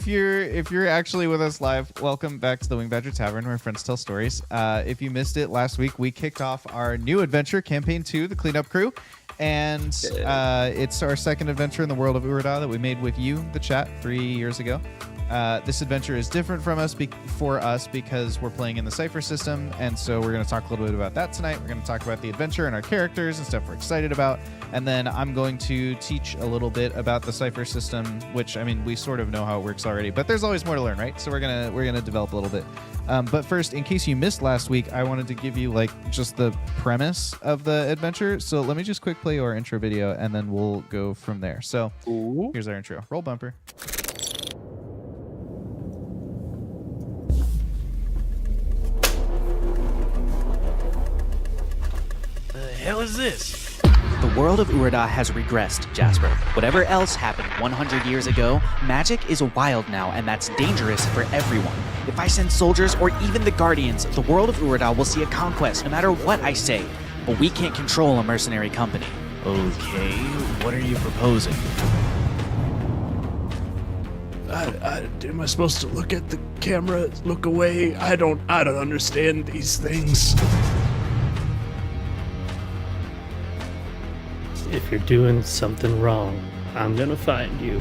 If you're actually with us live, welcome back to the Wing Badger Tavern, where friends tell stories. If you missed it last week, we kicked off our new adventure, Campaign 2, the Cleanup Crew. And it's our second adventure in the world of Urada that we made with you, the chat, 3 years ago. This adventure is different from us for us because we're playing in the Cypher System, and so we're going to talk a little bit about that tonight. We're going to talk about the adventure and our characters and stuff we're excited about, and then I'm going to teach a little bit about the Cypher System, which, I mean, we sort of know how it works already, but there's always more to learn, right? So we're gonna develop a little bit. But first, in case you missed last week, I wanted to give you like just the premise of the adventure. So let me just quick play our intro video, and then we'll go from there. So here's our intro. Roll bumper. Hell is this? The world of Urada has regressed, Jasper. Whatever else happened 100 years ago, magic is wild now, and that's dangerous for everyone. If I send soldiers or even the Guardians, the world of Urada will see a conquest no matter what I say. But we can't control a mercenary company. Okay, what are you proposing? Am I supposed to look at the camera, look away? I don't understand these things. If you're doing something wrong, I'm gonna find you.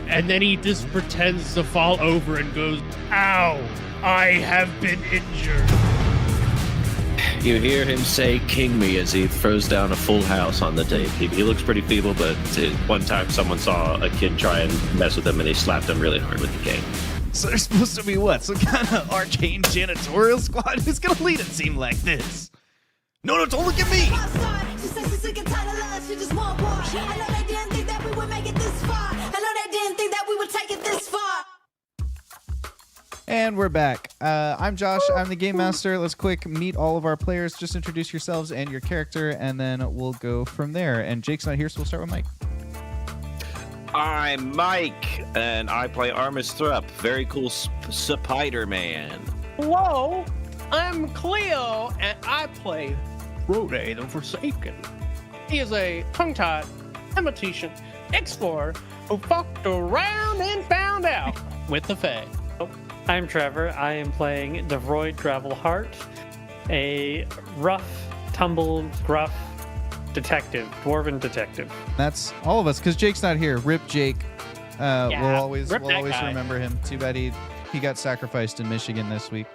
And then he just pretends to fall over and goes, "Ow, I have been injured." You hear him say "King me" as he throws down a full house on the tape. He looks pretty feeble, but one time someone saw a kid try and mess with him and they slapped him really hard with the cane. So they're supposed to be what? Some kind of arcane janitorial squad? Who's gonna lead a team like this? No, don't look at me! And we're back. I'm Josh. I'm the Game Master. Let's quick meet all of our players. Just introduce yourselves and your character, and then we'll go from there. And Jake's not here, so we'll start with Mike. I'm Mike, and I play Armis Thrupp. Very cool Spider-Man. Hello, I'm Cleo, and I play Frode the Forsaken. He is a tongue-tied, imitation explorer who fucked around and found out with the Fae. I'm Trevor. I am playing Davroid Gravelheart, a rough, tumbled, gruff detective, dwarven detective. That's all of us, because Jake's not here. Rip Jake. We'll always remember him. Too bad he got sacrificed in Michigan this week.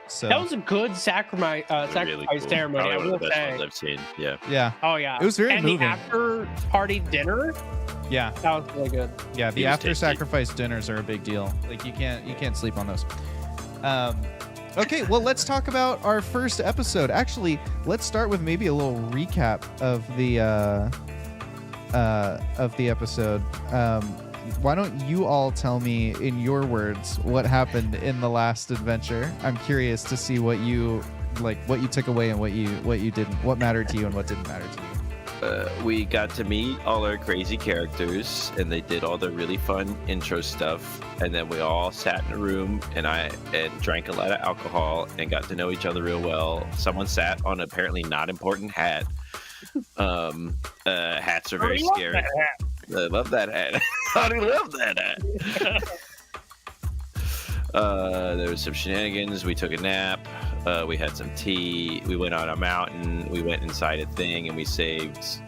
So that was a good sacrifice Really cool. ceremony. I Probably one will of the best say. ones I've seen. Yeah. Yeah. Oh yeah. It was very moving. And the after party dinner. Yeah. That was really good. Yeah. The He was after tasty. sacrifice dinners are a big deal. Like you can't sleep on those. Okay, well, let's talk about our first episode. Actually, let's start with maybe a little recap of the episode. Why don't you all tell me in your words what happened in the last adventure? I'm curious to see what you took away and what you didn't, what mattered to you and what didn't matter to you. We got to meet all our crazy characters, and they did all the really fun intro stuff. And then we all sat in a room, and drank a lot of alcohol and got to know each other real well. Someone sat on an apparently not important hat. Hats are very scary. I love that hat. I love that hat. There was some shenanigans. We took a nap. We had some tea. We went on a mountain. We went inside a thing, and we saved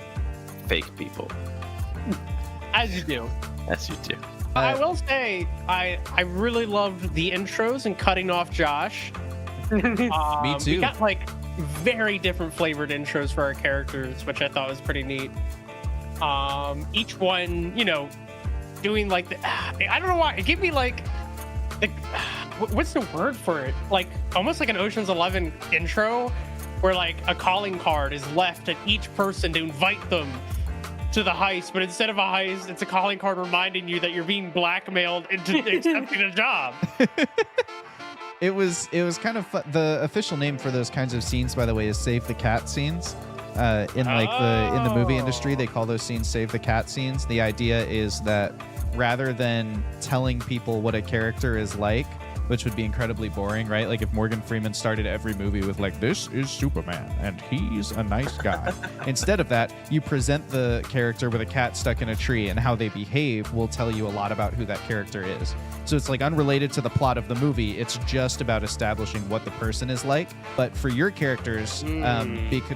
fake people. As you do. As you do. I will say, I really loved the intros and cutting off Josh. Me too. We got like very different flavored intros for our characters, which I thought was pretty neat. Each one, doing like I don't know why it gave me like what's the word for it? Like almost like an Ocean's 11 intro, where like a calling card is left at each person to invite them to the heist, but instead of a heist, it's a calling card reminding you that you're being blackmailed into accepting a job. It was kind of fun. The official name for those kinds of scenes, by the way, is Save the Cat scenes. In the movie industry, they call those scenes Save the Cat scenes. The idea is that rather than telling people what a character is like, which would be incredibly boring, right? Like if Morgan Freeman started every movie with like, this is Superman and he's a nice guy. Instead of that, you present the character with a cat stuck in a tree, and how they behave will tell you a lot about who that character is. So it's like unrelated to the plot of the movie. It's just about establishing what the person is like. But for your characters,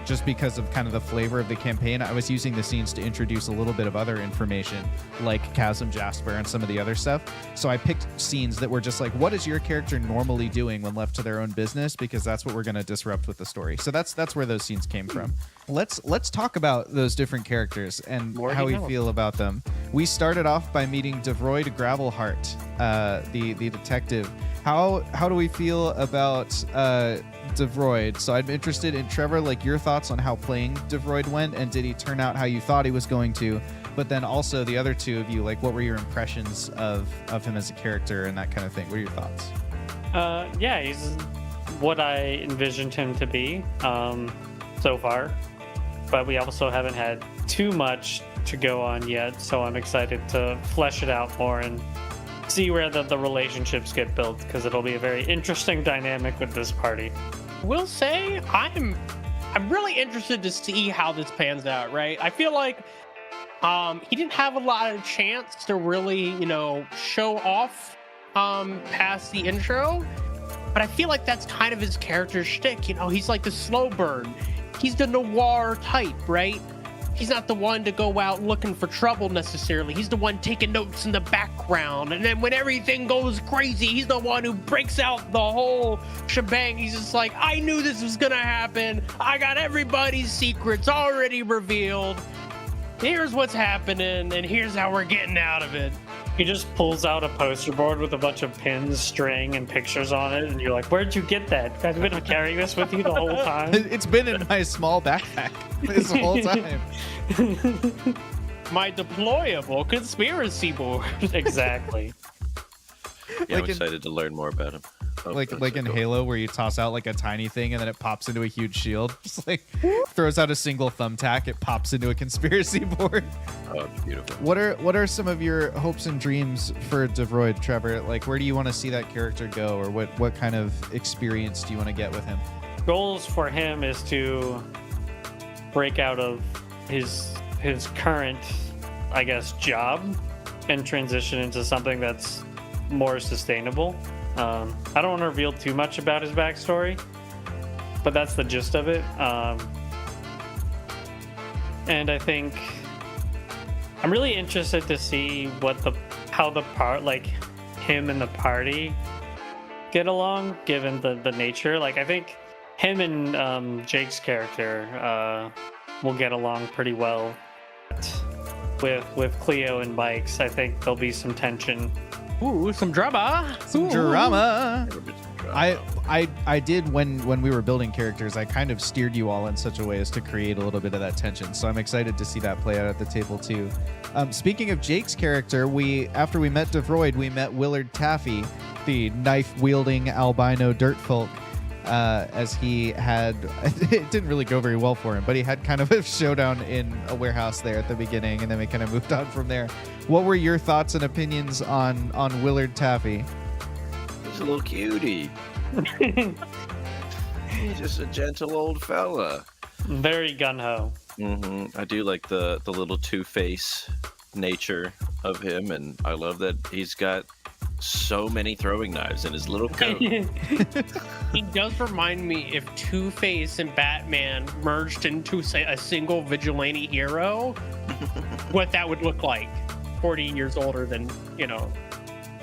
just because of kind of the flavor of the campaign, I was using the scenes to introduce a little bit of other information like Kazzom Jasper and some of the other stuff. So I picked scenes that were just like, what is your character normally doing when left to their own business? Because that's what we're going to disrupt with the story. So that's where those scenes came from. Let's talk about those different characters and how we feel about them. We started off by meeting Davroid Gravelheart, the detective. How do we feel about Davroid? So I'm interested in, Trevor, like your thoughts on how playing Davroid went, and did he turn out how you thought he was going to? But then also the other two of you, like what were your impressions of him as a character and that kind of thing? What are your thoughts? Yeah, he's what I envisioned him to be so far. But we also haven't had too much to go on yet, so I'm excited to flesh it out more and see where the relationships get built, because it'll be a very interesting dynamic with this party. Will say I'm really interested to see how this pans out, right? I feel like he didn't have a lot of chance to really, show off past the intro, but I feel like that's kind of his character shtick. He's like the slow burn. He's the noir type, right? He's not the one to go out looking for trouble necessarily. He's the one taking notes in the background. And then when everything goes crazy, he's the one who breaks out the whole shebang. He's just like, I knew this was gonna happen. I got everybody's secrets already revealed. Here's what's happening, and here's how we're getting out of it. He just pulls out a poster board with a bunch of pins, string, and pictures on it, and you're like, where'd you get that? I've been carrying this with you the whole time. It's been in my small backpack this whole time. My deployable conspiracy board. Exactly. Yeah, I'm excited to learn more about him. Like in Halo, where you toss out like a tiny thing and then it pops into a huge shield. Just like throws out a single thumbtack, it pops into a conspiracy board. Oh, it's beautiful. What are some of your hopes and dreams for Davroid, Trevor? Like, where do you want to see that character go, or what kind of experience do you want to get with him? Goals for him is to break out of his current, I guess, job and transition into something that's more sustainable. I don't want to reveal too much about his backstory, but that's the gist of it. And I think I'm really interested to see how him and the party get along, given the nature. Like, I think him and Jake's character will get along pretty well. With Cleo and Bikes, I think there'll be some tension. Ooh, some drama. Drama. I did when we were building characters, I kind of steered you all in such a way as to create a little bit of that tension. So I'm excited to see that play out at the table too. Speaking of Jake's character, after we met Davroid, we met Willard Taffy, the knife-wielding albino dirtfolk. As he had, it didn't really go very well for him, but he had kind of a showdown in a warehouse there at the beginning, and then we kind of moved on from there. What were your thoughts and opinions on Willard Taffy? He's a little cutie. He's just a gentle old fella. Very gun-ho. I do like the little two-face nature of him, and I love that he's got so many throwing knives in his little coat. He does remind me, if Two-Face and Batman merged into, say, a single vigilante hero, what that would look like. 40 years older than,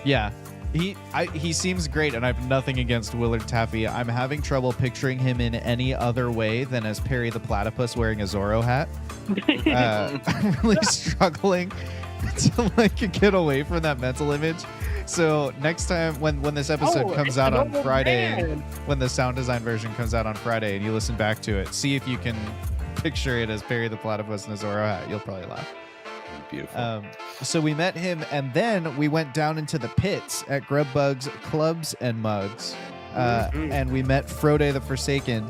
Yeah. He seems great, and I have nothing against Willard Taffy. I'm having trouble picturing him in any other way than as Perry the Platypus wearing a Zorro hat. I'm really struggling to get away from that mental image. So next time when this episode comes out on Friday, when the sound design version comes out on Friday, and you listen back to it, see if you can picture it as Perry the Platypus in a Zorro hat. You'll probably laugh. Beautiful. So we met him, and then we went down into the pits at Grubbug's Clubs and Mugs, and we met Frode the Forsaken.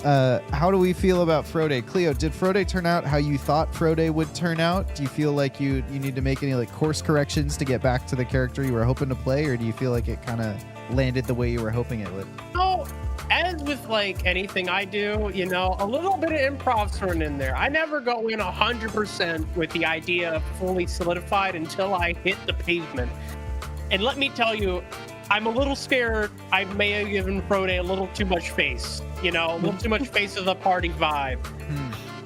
How do we feel about Frode? Cleo, did Frode turn out how you thought Frode would turn out? Do you feel like you need to make any course corrections to get back to the character you were hoping to play, or do you feel like it kind of landed the way you were hoping it would? So, as with like anything I do, you know, a little bit of improv thrown in there. I never go in 100% with the idea fully solidified until I hit the pavement. And let me tell you, I'm a little scared. I may have given Frode a little too much face, you know, a little too much face of the party vibe.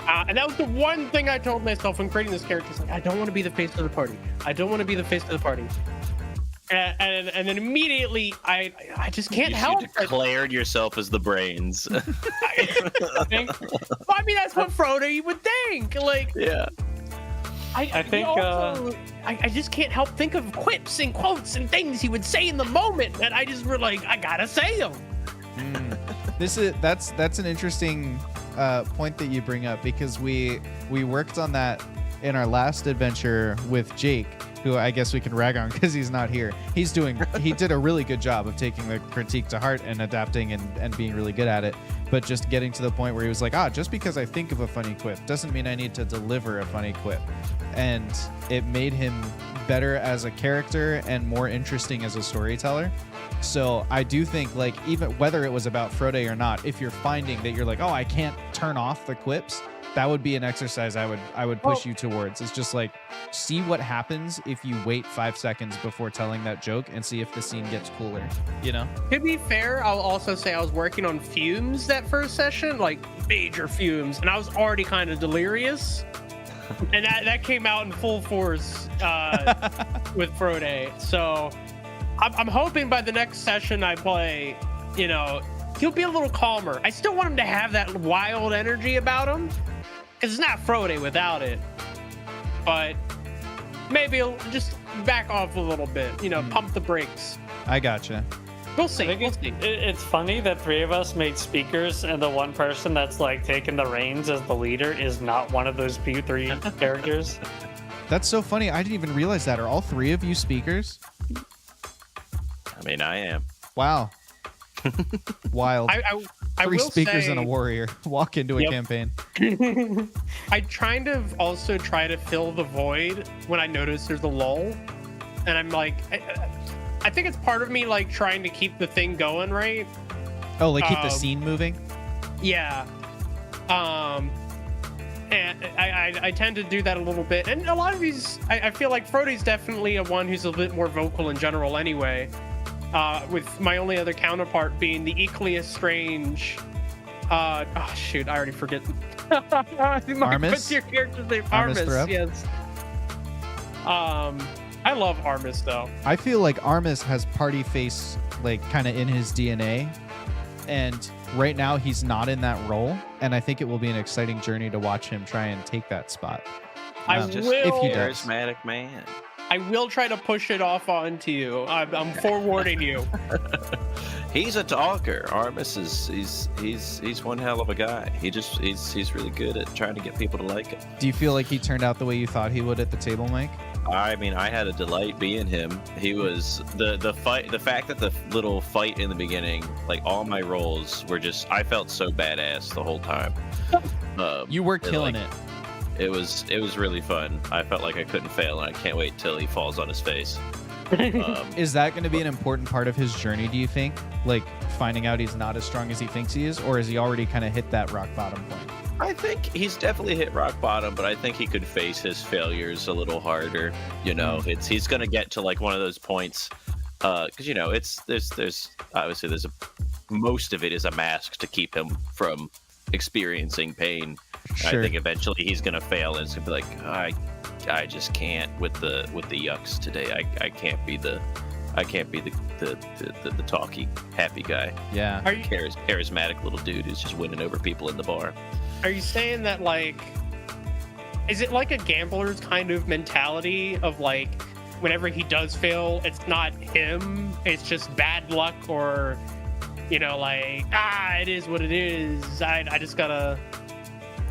And that was the one thing I told myself when creating this character. It's like, I don't want to be the face of the party. I don't want to be the face of the party. And then immediately, I just can't help it. You declared yourself as the brains. I mean, that's what Frode would think. Like, yeah. I think I just can't help think of quips and quotes and things he would say in the moment that I just were like, I gotta say them. That's an interesting point that you bring up, because we worked on that in our last adventure with Jake, who I guess we can rag on because he's not here. He did a really good job of taking the critique to heart and adapting and being really good at it, but just getting to the point where he was like, just because I think of a funny quip doesn't mean I need to deliver a funny quip. And it made him better as a character and more interesting as a storyteller. So I do think, like, even whether it was about Frode or not, if you're finding that you're like, I can't turn off the quips, that would be an exercise I would push you towards. It's just like, see what happens if you wait 5 seconds before telling that joke and see if the scene gets cooler, you know? To be fair, I'll also say I was working on fumes that first session, like major fumes, and I was already kind of delirious. And that came out in full force with Frode. So I'm hoping by the next session I play, you know, he'll be a little calmer. I still want him to have that wild energy about him, because it's not Frode without it. But maybe he'll just back off a little bit, you know, pump the brakes. I gotcha. We'll see. It's funny that 3 of us made speakers, and the one person that's like taking the reins as the leader is not one of those 3 characters. That's so funny. I didn't even realize that. Are all 3 of you speakers? I mean, I am. Wow. Wild. I 3 will speakers say, and a warrior walk into a campaign. I kind of also try to fill the void when I notice there's a lull, and I'm like, I think it's part of me like trying to keep the thing going, right? Oh, like keep the scene moving? Yeah. And I tend to do that a little bit, and a lot of these, I feel like Frode's definitely a one who's a bit more vocal in general anyway. With my only other counterpart being the equally as strange. I already forget. Armis? What's your character's name? Armis, yes. I love Armis though. I feel like Armis has party face, like, kind of in his DNA, and right now he's not in that role, and I think it will be an exciting journey to watch him try and take that spot. Just if he does. Charismatic man. I will try to push it off onto you. I'm forewarning you. He's a talker. Armis he's one hell of a guy. He's really good at trying to get people to like him. Do you feel like he turned out the way you thought he would at the table, Mike? I mean, I had a delight being him. He was the fact that the little fight in the beginning, like all my roles were just, I felt so badass the whole time. You were killing it. It was really fun. I felt like I couldn't fail, and I can't wait till he falls on his face. Is that going to be an important part of his journey, do you think? Like, finding out he's not as strong as he thinks he is, or has he already kind of hit that rock bottom point? I think he's definitely hit rock bottom, but I think he could face his failures a little harder. You know, he's going to get to like one of those points, because you know, there's obviously most of it is a mask to keep him from experiencing pain. Sure. I think eventually he's gonna fail, and it's gonna be like, I just can't with the yucks today. I can't be the talky happy guy. Yeah. Are you charismatic little dude who's just winning over people in the bar. Are you saying that, like, is it like a gambler's kind of mentality of like, whenever he does fail, it's not him, it's just bad luck, or, you know, like, it is what it is. I just gotta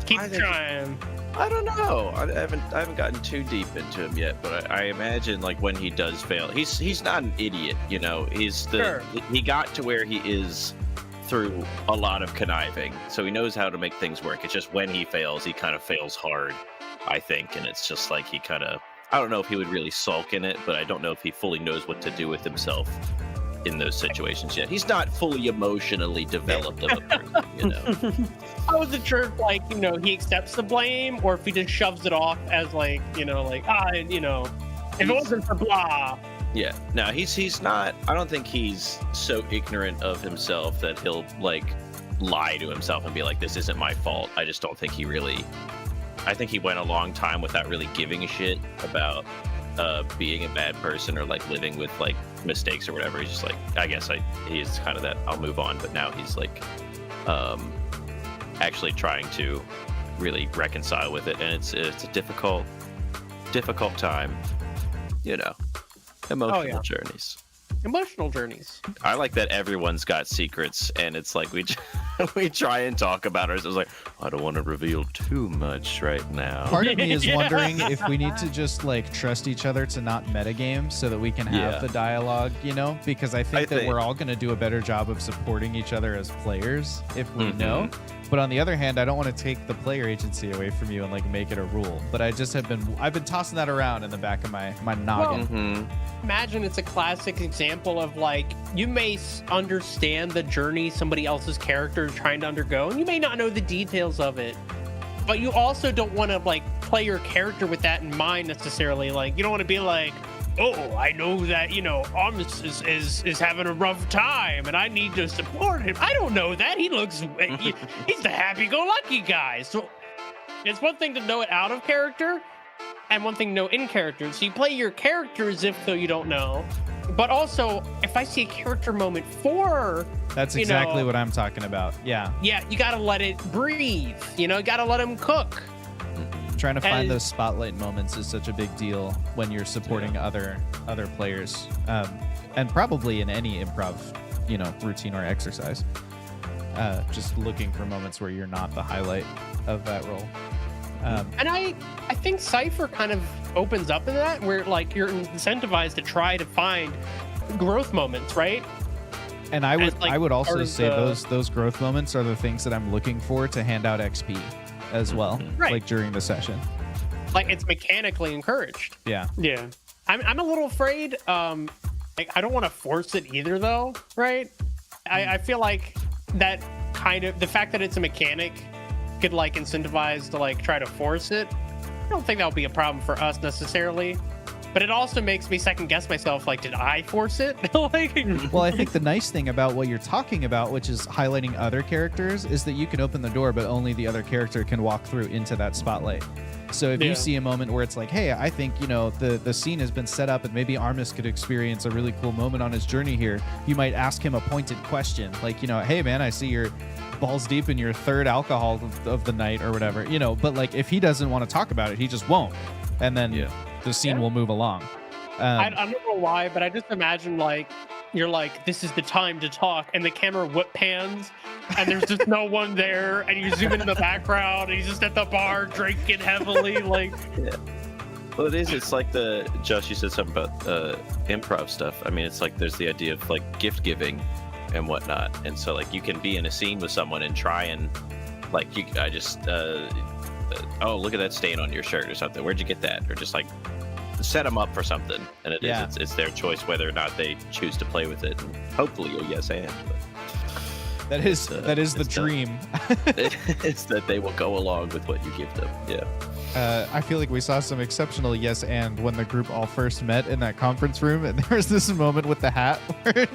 keep trying. I don't know. I haven't gotten too deep into him yet, but I imagine like when he does fail, he's not an idiot, you know. He got to where he is through a lot of conniving, so he knows how to make things work. It's just when he fails, he kind of fails hard, I think, and it's just like I don't know if he would really sulk in it, but I don't know if he fully knows what to do with himself in those situations yet. He's not fully emotionally developed of a person, you know. I wasn't sure if, like, you know, he accepts the blame or if he just shoves it off as, like, you know, like, you know, if it wasn't for blah. Yeah, no, he's not. I don't think he's so ignorant of himself that he'll like lie to himself and be like, "This isn't my fault." I just don't think he really. I think he went a long time without really giving a shit about being a bad person or like living with like mistakes or whatever. He's just like, I guess he's kind of that. I'll move on, but now he's like, actually trying to really reconcile with it, and it's a difficult time, you know. Emotional journeys. Emotional journeys. I like that everyone's got secrets, and it's like we try and talk about ours. It's like, I don't want to reveal too much right now. Part of me is wondering if we need to just like trust each other to not metagame so that we can have the dialogue, you know? Because I think we're all going to do a better job of supporting each other as players if we know. But on the other hand, I don't want to take the player agency away from you and like make it a rule. But I've been tossing that around in the back of my noggin. Imagine it's a classic example of like, you may understand the journey somebody else's character is trying to undergo, and you may not know the details of it, but you also don't want to like play your character with that in mind necessarily. Like, you don't want to be like, oh, I know that, you know, Armis is having a rough time and I need to support him. I don't know that. He's the happy-go-lucky guy. So it's one thing to know it out of character and one thing to know in character. So you play your character as if though you don't know. But also, if I see a character moment for... That's exactly what I'm talking about. Yeah. Yeah, you got to let it breathe. You know, you got to let him cook. Trying to find those spotlight moments is such a big deal when you're supporting other players, and probably in any improv, you know, routine or exercise. Just looking for moments where you're not the highlight of that role. And I think Cypher kind of opens up in that, where like you're incentivized to try to find growth moments, right? And I would also say those growth moments are the things that I'm looking for to hand out XP as well, like during the session. Like, it's mechanically encouraged. Yeah. Yeah. I'm a little afraid. Like, I don't want to force it either, though, right? I feel like that kind of, the fact that it's a mechanic could like incentivize to like try to force it. I don't think that would be a problem for us necessarily. But it also makes me second guess myself, like, did I force it? Like, well, I think the nice thing about what you're talking about, which is highlighting other characters, is that you can open the door, but only the other character can walk through into that spotlight. So if you see a moment where it's like, hey, I think, you know, the scene has been set up and maybe Armis could experience a really cool moment on his journey here, you might ask him a pointed question. Like, you know, hey, man, I see you're balls deep in your third alcohol of the night or whatever, you know, but like if he doesn't want to talk about it, he just won't. And then the scene will move along. I don't know why, but I just imagine like you're like, this is the time to talk, and the camera whip pans, and there's just no one there, and you zoom in the background, and he's just at the bar drinking heavily, like. Yeah. Well, it is. It's like Josh, you said something about improv stuff. I mean, it's like there's the idea of like gift giving and whatnot, and so like you can be in a scene with someone and try and like oh, look at that stain on your shirt or something. Where'd you get that? Or just like set them up for something, and it's their choice whether or not they choose to play with it. And hopefully you'll yes and. But that is the dream. It's that they will go along with what you give them. Yeah. I feel like we saw some exceptional yes and when the group all first met in that conference room, and there was this moment with the hat where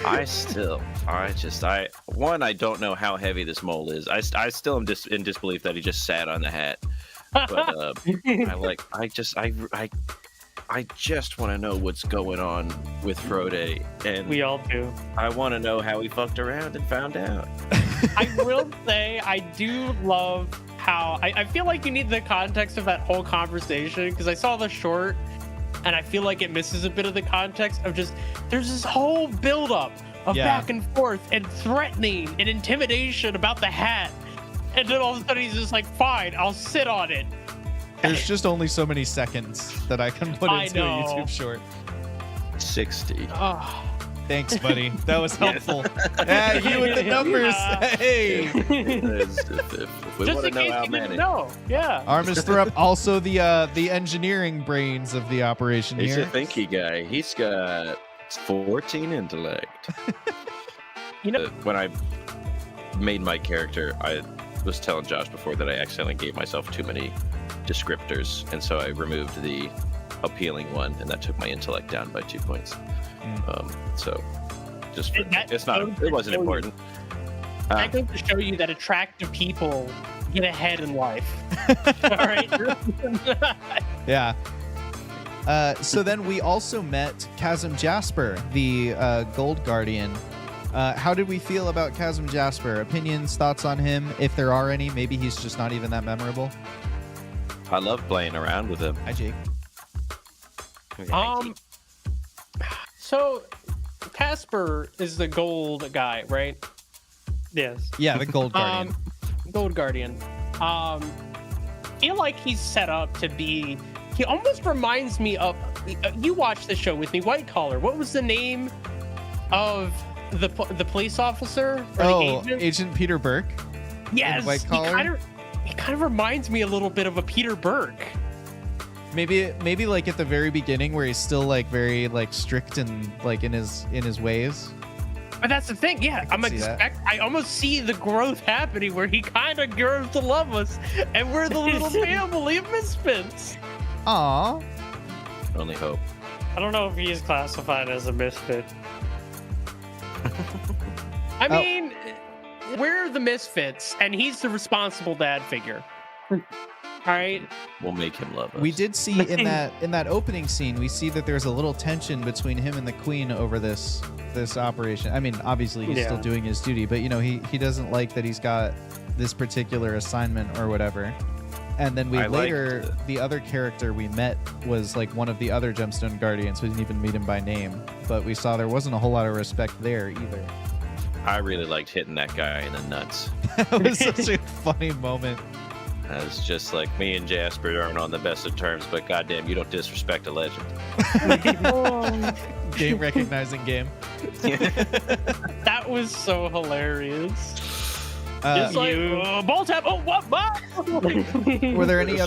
I don't know how heavy this mole is. I still am in disbelief that he just sat on the hat. But I just want to know what's going on with Frode, and we all do. I want to know how he fucked around and found out. I will say I do love how I feel like you need the context of that whole conversation, because I saw the short and I feel like it misses a bit of the context of just there's this whole buildup of back and forth and threatening and intimidation about the hat, and then all of a sudden he's just like, fine, I'll sit on it. There's just only so many seconds that I can put into a YouTube short. 60. Oh. Thanks, buddy. That was helpful. Yeah, you with the numbers. Hey. If we want to know how many. Yeah. Armis Thrupp, also the engineering brains of the operation He's here. a thinky guy. He's got It's 14 intellect. You know, When I made my character, I was telling Josh before that I accidentally gave myself too many descriptors, and so I removed the appealing one, and that took my intellect down by 2 points. So just for, it wasn't important. I go to show you that attractive people get ahead in life. All right. Yeah. So then we also met Kazzom Jasper, the Gold Guardian. How did we feel about Kazzom Jasper? Opinions, thoughts on him, if there are any? Maybe he's just not even that memorable. I love playing around with him. Hi, Jake. So Casper is the gold guy, right? Yes. Yeah, the Gold Guardian. Gold Guardian. Feel like he's set up to be. He almost reminds me of. You watched the show with me, White Collar. What was the name of the police officer? Or the agent? Agent Peter Burke. Yes, White Collar. He kind of reminds me a little bit of a Peter Burke. Maybe like at the very beginning where he's still like very like strict and like in his ways. But that's the thing, yeah. I almost see the growth happening where he kind of grows to love us, and we're the little family of misfits. Aw. Only hope. I don't know if he is classified as a misfit. I mean, we're the misfits, and he's the responsible dad figure. All right. We'll make him love us. We did see in that opening scene, we see that there's a little tension between him and the Queen over this operation. I mean, obviously he's still doing his duty, but you know, he doesn't like that he's got this particular assignment or whatever. And then the other character we met was like one of the other Gemstone Guardians. We didn't even meet him by name, but we saw there wasn't a whole lot of respect there either. I really liked hitting that guy in the nuts. That was such a funny moment. It's just like me and Jasper aren't on the best of terms, but goddamn, you don't disrespect a legend. Game recognizing game. That was so hilarious. It's like ball tap. Oh, what? Were there any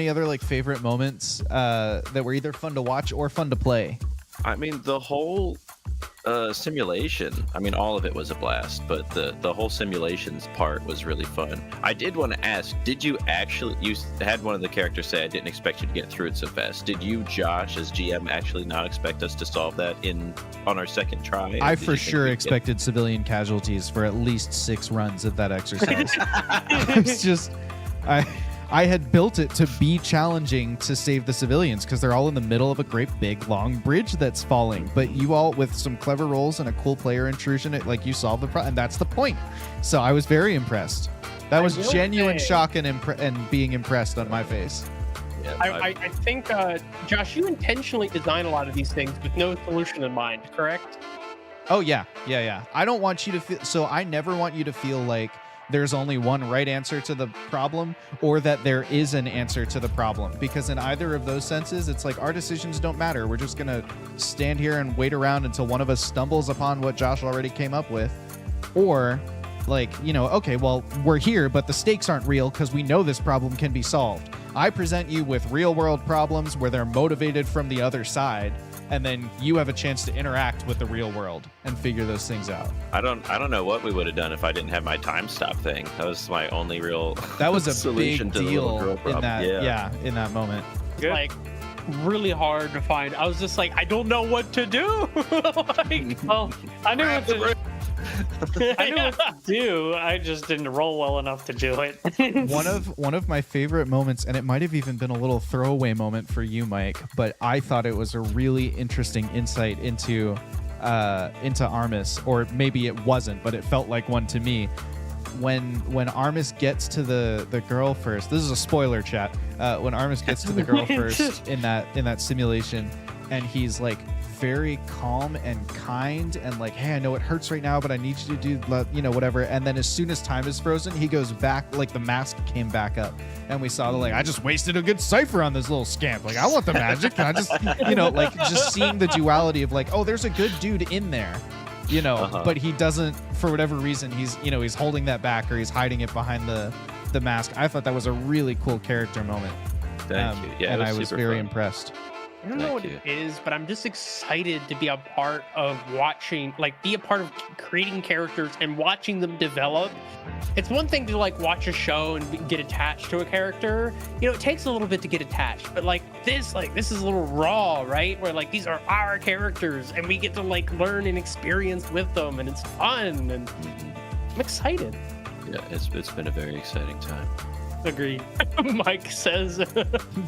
other like favorite moments that were either fun to watch or fun to play? I mean, the whole simulation. I mean, all of it was a blast, but the whole simulations part was really fun. I did want to ask, did you actually? You had one of the characters say, "I didn't expect you to get through it so fast." Did you, Josh, as GM, actually not expect us to solve that on our second try? I for sure expected civilian casualties for at least 6 runs of that exercise. It's just, I had built it to be challenging to save the civilians because they're all in the middle of a great big long bridge that's falling. But you all, with some clever rolls and a cool player intrusion, you solved the problem, and that's the point. So I was very impressed. That was genuine shock and being impressed on my face. Yeah, I think, Josh, you intentionally design a lot of these things with no solution in mind, correct? Oh, yeah. I don't want you to feel... So I never want you to feel like there's only one right answer to the problem or that there is an answer to the problem. Because in either of those senses, it's like our decisions don't matter. We're just going to stand here and wait around until one of us stumbles upon what Josh already came up with. Or... like, you know, okay, well, we're here, but the stakes aren't real because we know this problem can be solved. I present you with real world problems where they're motivated from the other side, and then you have a chance to interact with the real world and figure those things out. I don't know what we would have done if I didn't have my time stop thing. That was my only real that was a solution big to the deal little girl problem. in that moment. Good. Like, really hard to find. I was just like, I don't know what to do. Like, well, I knew what to do. I just didn't roll well enough to do it. One of my favorite moments, and it might have even been a little throwaway moment for you, Mike, but I thought it was a really interesting insight into Armis, or maybe it wasn't, but it felt like one to me. When Armis gets to the girl first, this is a spoiler, chat. When Armis gets to the girl first in that simulation, and he's like very calm and kind and like, hey, I know it hurts right now, but I need you to do, you know, whatever. And then as soon as time is frozen, he goes back, like the mask came back up, and we saw I just wasted a good Cypher on this little scamp. Like, I want the magic. Can I just, you know, like just seeing the duality of like, oh, there's a good dude in there. You know, but he doesn't, for whatever reason, he's holding that back or he's hiding it behind the mask. I thought that was a really cool character moment. Thank you. Yeah, and I was very fun. impressed. I don't know what Thank it is, but I'm just excited to be a part of be a part of creating characters and watching them develop. It's one thing to like watch a show and get attached to a character. You know, it takes a little bit to get attached, but this is a little raw, right? Where like these are our characters and we get to like learn and experience with them, and it's fun, and I'm excited. Yeah, it's been a very exciting time. Agreed. Mike says.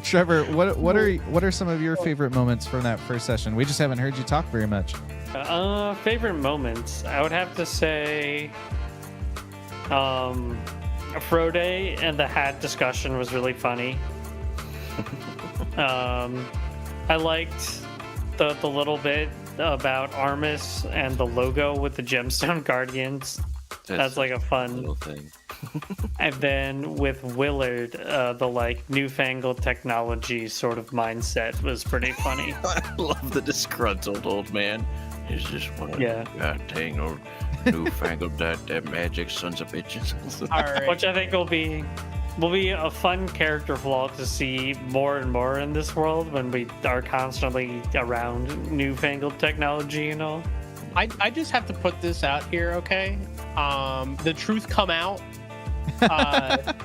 Trevor, what are some of your favorite moments from that first session? We just haven't heard you talk very much. Favorite moments, I would have to say Frode and the hat discussion was really funny. I liked the little bit about Armis and the logo with the gemstone guardians. That's like a fun little thing. And then with Willard, the like newfangled technology sort of mindset was pretty funny. I love the disgruntled old man. He's just one of Yeah. God dang old newfangled that magic sons of bitches. All right. Which I think will be a fun character flaw to see more and more in this world when we are constantly around newfangled technology and all. I just have to put this out here, okay? The truth come out. I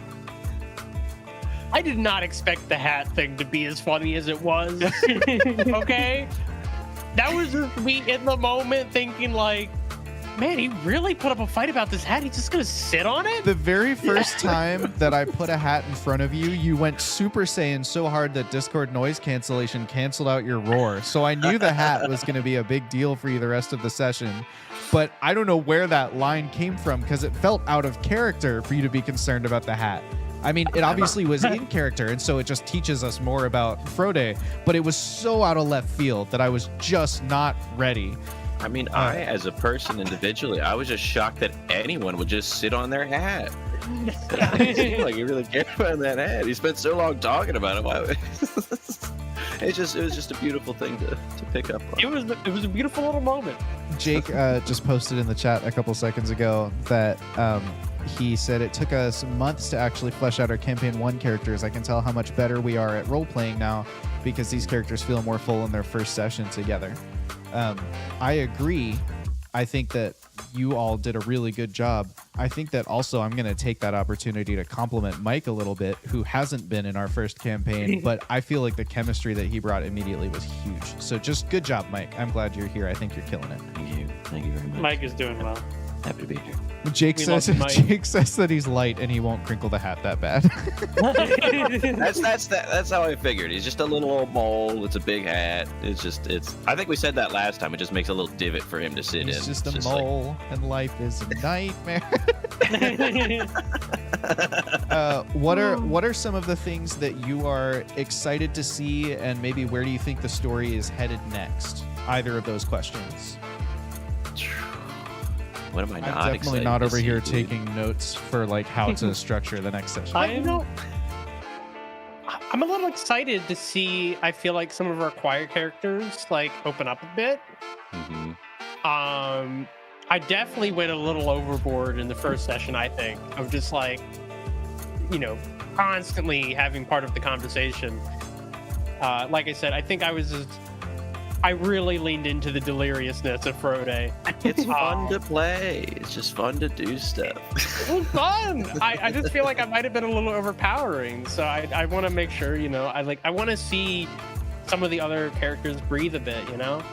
did not expect the hat thing to be as funny as it was. Okay? That was just me in the moment thinking like, man, he really put up a fight about this hat. He's just gonna sit on it? The very first time that I put a hat in front of you, you went Super Saiyan so hard that Discord noise cancellation canceled out your roar. So I knew the hat was going to be a big deal for you the rest of the session. But I don't know where that line came from because it felt out of character for you to be concerned about the hat. I mean, it obviously was in character, and so it just teaches us more about Frode, but it was so out of left field that I was just not ready. I mean, as a person individually, I was just shocked that anyone would just sit on their hat. Like he really cared about that hat. He spent so long talking about it. Why? It was just a beautiful thing to pick up on. It was a beautiful little moment. Jake just posted in the chat a couple seconds ago that he said it took us months to actually flesh out our campaign 1 characters. I can tell how much better we are at role playing now because these characters feel more full in their first session together. I agree. I think that you all did a really good job. I think that also I'm going to take that opportunity to compliment Mike a little bit, who hasn't been in our first campaign, but I feel like the chemistry that he brought immediately was huge. So just good job, Mike. I'm glad you're here. I think you're killing it. Thank you. Thank you very much. Mike is doing well. Happy to be here. Jake We says love Mike. Jake says that he's light and he won't crinkle the hat that bad. That's how I figured. He's just a little old mole. It's a big hat. It's. I think we said that last time. It just makes a little divot for him to sit in. He's just a It's mole, and life is a nightmare. What are some of the things that you are excited to see, and maybe where do you think the story is headed next? Either of those questions. What am I I'm not definitely excited not to over see, here dude? taking notes for like how to structure the next session. I'm a little excited to see. I feel like some of our quiet characters like open up a bit. Mhm. I definitely went a little overboard in the first session. I think of just like, constantly having part of the conversation. Like I said, I think I really leaned into the deliriousness of Frode. It's fun to play. It's just fun to do stuff. It was fun. I just feel like I might have been a little overpowering. So I want to make sure, I want to see some of the other characters breathe a bit,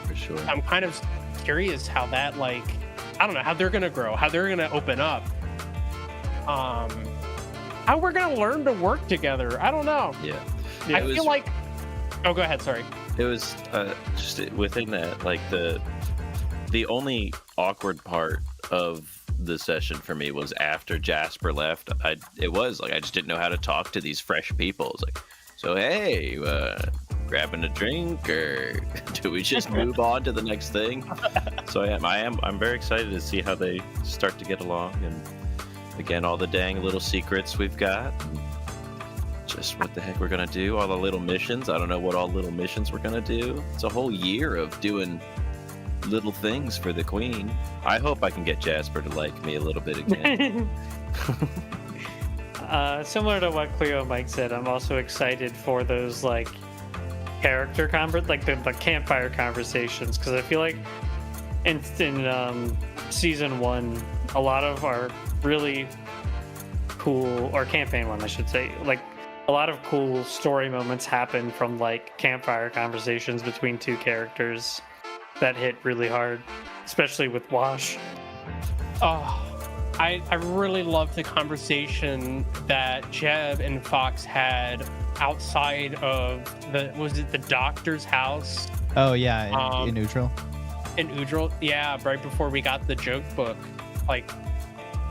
For sure. I'm kind of curious how that, I don't know, how they're going to grow, how they're going to open up. How we're going to learn to work together. I don't know. Yeah. I feel like... Oh, go ahead. Sorry. It was just within that, like the only awkward part of the session for me was after Jasper left. I just didn't know how to talk to these fresh people. It's like, so hey, grabbing a drink, or do we just move on to the next thing? So I'm very excited to see how they start to get along, and again, all the dang little secrets we've got. Just what the heck we're gonna do, all the little missions. I don't know what all little missions we're gonna do. It's a whole year of doing little things for the queen. I hope I can get Jasper to like me a little bit again. Similar to what Cleo and Mike said, I'm also excited for those character like the campfire conversations, because I feel like in season 1, a lot of our really cool, or campaign 1, I should say, like a lot of cool story moments happen from like campfire conversations between two characters that hit really hard, especially with Wash. Oh, I really loved the conversation that Jeb and Fox had outside of the doctor's house? Oh yeah, in Neutral. In Udril, yeah, right before we got the joke book. Like,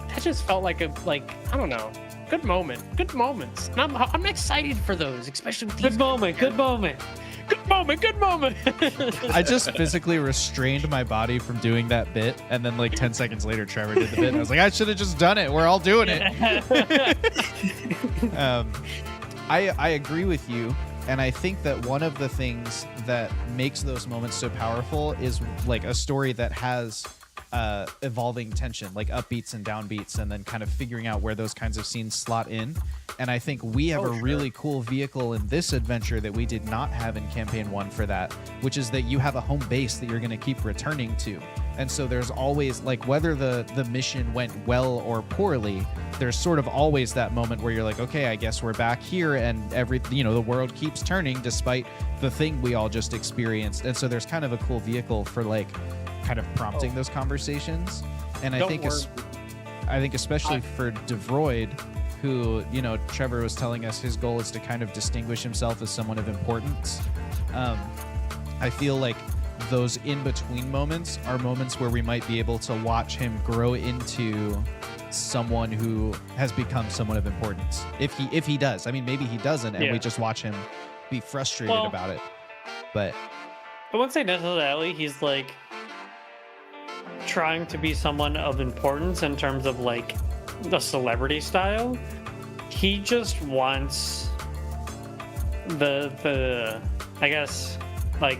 that just felt like I don't know, good moment, good moments. And I'm excited for those, especially with these Good moment. Good moment. I just physically restrained my body from doing that bit, and then like 10 seconds later, Trevor did the bit, and I was like, I should have just done it. We're all doing it. I agree with you, and I think that one of the things that makes those moments so powerful is like a story that has evolving tension, like upbeats and downbeats, and then kind of figuring out where those kinds of scenes slot in. And I think we have really cool vehicle in this adventure that we did not have in campaign 1 for that, which is that you have a home base that you're going to keep returning to. And so there's always, like, whether the mission went well or poorly, there's sort of always that moment where you're like, okay, I guess we're back here, and the world keeps turning despite the thing we all just experienced. And so there's kind of a cool vehicle for like kind of prompting those conversations. And I think especially for Davroid, who, Trevor was telling us his goal is to kind of distinguish himself as someone of importance. I feel like those in-between moments are moments where we might be able to watch him grow into someone who has become someone of importance. If he does. I mean, maybe he doesn't, and we just watch him be frustrated about it. But I wouldn't say necessarily he's like trying to be someone of importance in terms of like the celebrity style. He just wants the I guess like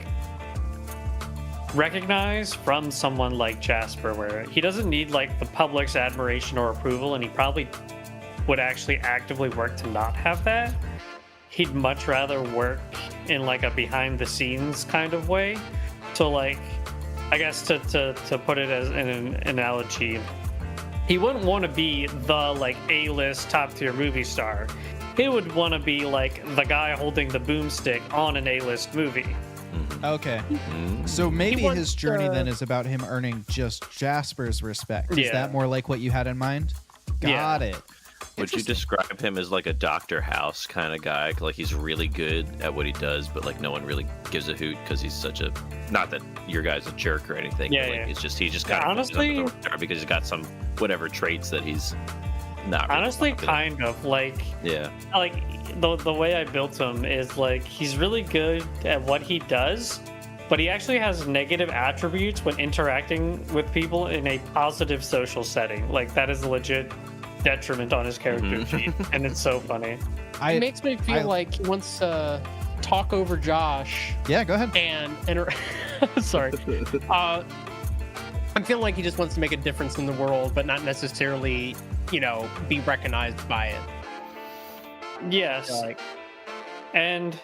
recognized from someone like Jasper, where he doesn't need like the public's admiration or approval, and he probably would actually actively work to not have that. He'd much rather work in like a behind the scenes kind of way. So like, I guess to put it as an analogy, he wouldn't want to be the like A-list top tier movie star. He would want to be like the guy holding the boomstick on an A-list movie. Okay. So maybe his journey then is about him earning just Jasper's respect. Is that more like what you had in mind? Got it. Would you describe him as like a Dr. House kind of guy? Like he's really good at what he does, but like no one really gives a hoot because he's such a, not that your guy's a jerk or anything. Yeah, but like, yeah. He just kind of honestly, because he's got some whatever traits that he's not really honestly popular. kind of like, yeah, like the way I built him is like he's really good at what he does, but he actually has negative attributes when interacting with people in a positive social setting. Like that is a legit detriment on his character sheet, and it's so funny. It makes me feel like he wants to talk over Josh. Yeah, go ahead. And sorry. I'm feeling like he just wants to make a difference in the world, but not necessarily, be recognized by it. Yes. And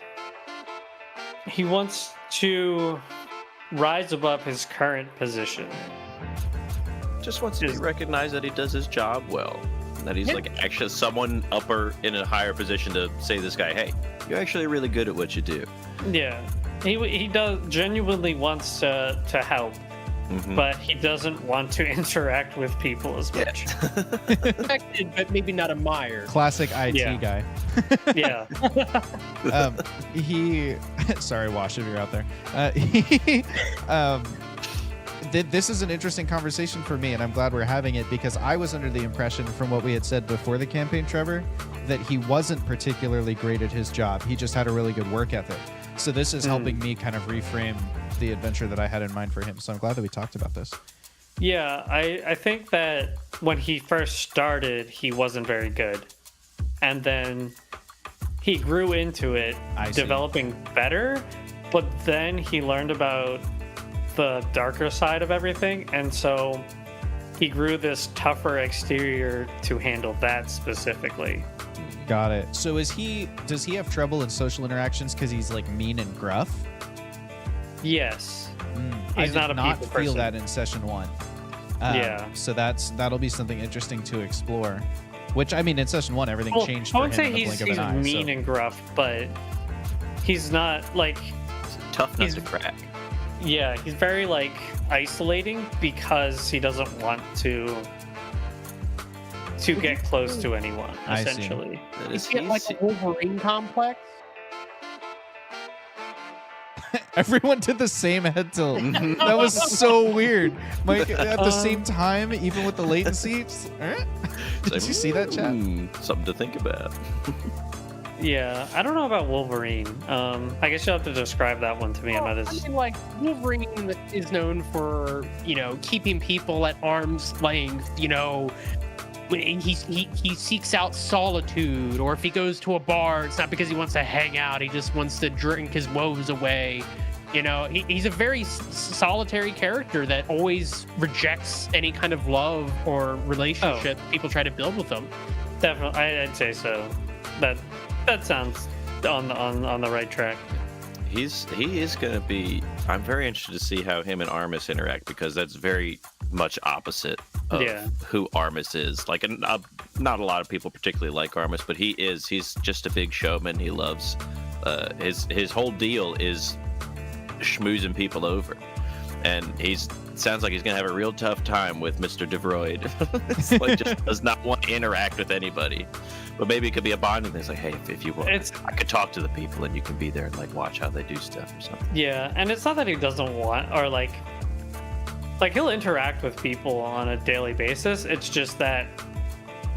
he wants to rise above his current position. just wants to be recognized that he does his job well. That he's like actually someone upper in a higher position to say to this guy, hey, you're actually really good at what you do. Yeah, he does genuinely wants to help, but he doesn't want to interact with people as much. Affected, but maybe not admired. Classic IT guy. Yeah. Sorry, Wash, if you're out there. This is an interesting conversation for me, and I'm glad we're having it, because I was under the impression from what we had said before the campaign, Trevor, that he wasn't particularly great at his job. He just had a really good work ethic. So this is helping me kind of reframe the adventure that I had in mind for him. So I'm glad that we talked about this. Yeah, I think that when he first started, he wasn't very good. And then he grew into it, developing better, but then he learned about the darker side of everything, and so he grew this tougher exterior to handle that specifically. Got it. So does he have trouble in social interactions because he's like mean and gruff? Yes. I He's did not a not people feel person. that in session 1. Yeah. So that'll be something interesting to explore. Which, I mean, in session 1, everything changed I for won't him say in the he's blink of an eye. mean and gruff, but he's not like Tough nut He's- to crack. yeah, he's very like isolating because he doesn't want to get close to anyone. I see. Essentially, Is he like a Wolverine complex? Everyone did the same head tilt. That was so weird. Mike, at the same time, even with the latency. Did you see that, chat? Something to think about. yeah. I don't know about Wolverine. I guess you'll have to describe that one to me. I'm not I as mean, like Wolverine is known for keeping people at arm's length. When he seeks out solitude, or if he goes to a bar, it's not because he wants to hang out. He just wants to drink his woes away. He's a very solitary character that always rejects any kind of love or relationship people try to build with him. definitely. I'd say so. That sounds on the right track. He is going to be. I'm very interested to see how him and Armis interact, because that's very much opposite of who Armis is. Like, not a lot of people particularly like Armis, but he's just a big showman. He loves his whole deal is schmoozing people over, and sounds like he's gonna have a real tough time with Mr. Davroid. It's like, just does not want to interact with anybody. But maybe it could be a bonding thing. It's like, hey, if you want, I could talk to the people, and you can be there and like watch how they do stuff or something. Yeah, and it's not that he doesn't want, or like he'll interact with people on a daily basis. It's just that,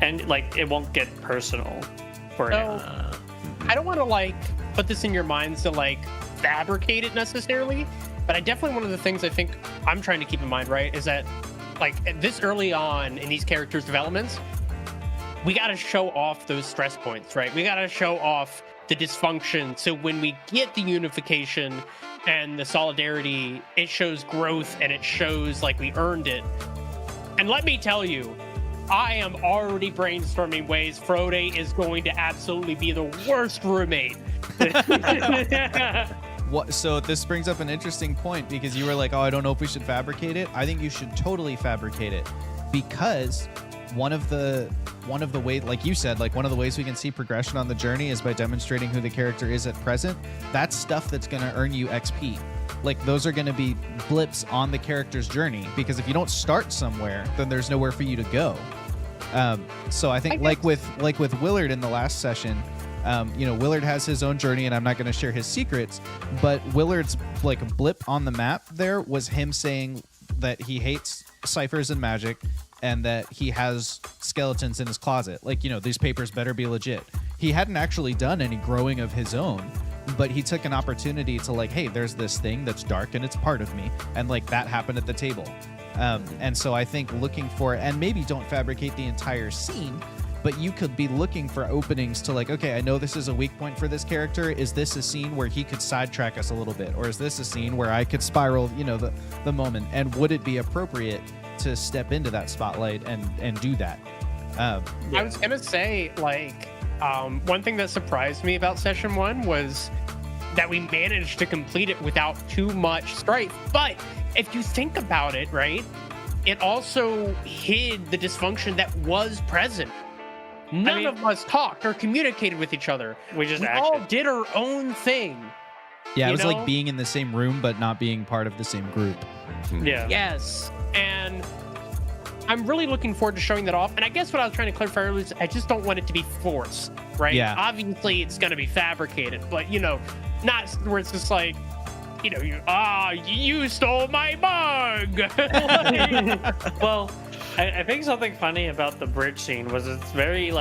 and like it won't get personal for him. I don't want to put this in your minds to fabricate it necessarily, but I definitely, one of the things I think I'm trying to keep in mind, right, is that this early on in these characters' developments, we got to show off those stress points, right? We got to show off the dysfunction, so when we get the unification and the solidarity, it shows growth and it shows we earned it. And let me tell you, I am already brainstorming ways Frode is going to absolutely be the worst roommate. So this brings up an interesting point, because you were like, oh, I don't know if we should fabricate it. I think you should totally fabricate it, because one of the ways, like you said, one of the ways we can see progression on the journey is by demonstrating who the character is at present. That's stuff that's going to earn you XP. Those are going to be blips on the character's journey, because if you don't start somewhere, then there's nowhere for you to go. So I think with Willard in the last session, Willard has his own journey, and I'm not going to share his secrets, but Willard's blip on the map there was him saying that he hates Cyphers and magic, and that he has skeletons in his closet. These papers better be legit. He hadn't actually done any growing of his own, but he took an opportunity to hey, there's this thing that's dark and it's part of me, and that happened at the table. And so I think looking for, and maybe don't fabricate the entire scene, but you could be looking for openings to okay, I know this is a weak point for this character. Is this a scene where he could sidetrack us a little bit? Or is this a scene where I could spiral, the moment? And would it be appropriate to step into that spotlight and do that? I was going to say, one thing that surprised me about session 1 was that we managed to complete it without too much strife. But if you think about it, right, it also hid the dysfunction that was present. None of us talked or communicated with each other. We all did our own thing. Yeah, it was like being in the same room but not being part of the same group. Yeah. Yes. And I'm really looking forward to showing that off. And I guess what I was trying to clarify earlier is I just don't want it to be forced, right? Yeah. Obviously, it's going to be fabricated, but, not where it's just you stole my mug. Well, I think something funny about the bridge scene was it's very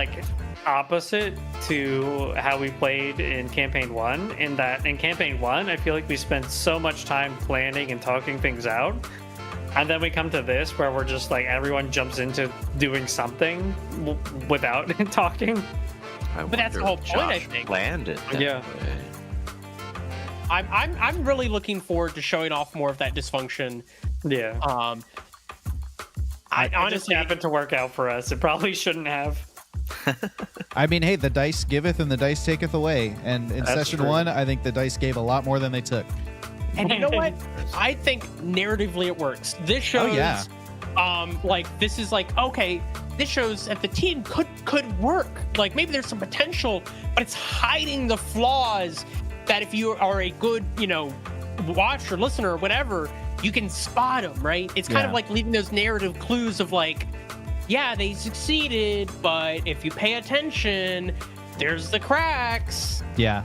opposite to how we played in campaign 1, in that in campaign 1 I feel like we spent so much time planning and talking things out, and then we come to this where we're just everyone jumps into doing something without talking. But that's the whole point, I think. Planned it. Yeah. Way. I'm really looking forward to showing off more of that dysfunction. Yeah. I It honestly just happened to work out for us. It probably shouldn't have. I mean, hey, the dice giveth and the dice taketh away. And in That's session true. 1, I think the dice gave a lot more than they took. And you know what? I think narratively it works. This shows, yeah. like this is like okay, this shows that the team could work. Like maybe there's some potential, but it's hiding the flaws that if you are a good, watcher, listener, or whatever, you can spot them. Right? It's kind of like leaving those narrative clues of like, yeah, they succeeded, but if you pay attention, there's the cracks. Yeah.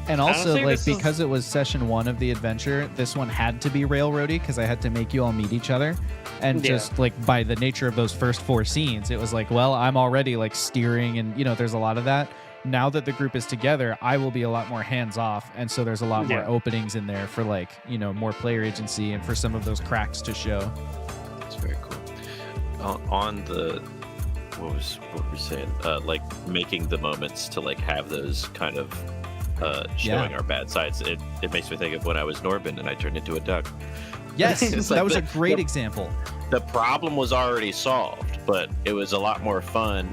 And also, Honestly, like, this is- because it was session 1 of the adventure, this one had to be railroady because I had to make you all meet each other. And Yeah. just, like, by the nature of those first 4 scenes, it was like, well, I'm already, like, steering and, there's a lot of that. Now that the group is together, I will be a lot more hands-off. And so there's a lot more Yeah. openings in there for, like, more player agency and for some of those cracks to show. That's very cool. On the what were we saying? Like making the moments to like have those kind of showing our bad sides. It makes me think of when I was Norbin and I turned into a duck. Yes, It's that like was a the- great the- example. The problem was already solved, but it was a lot more fun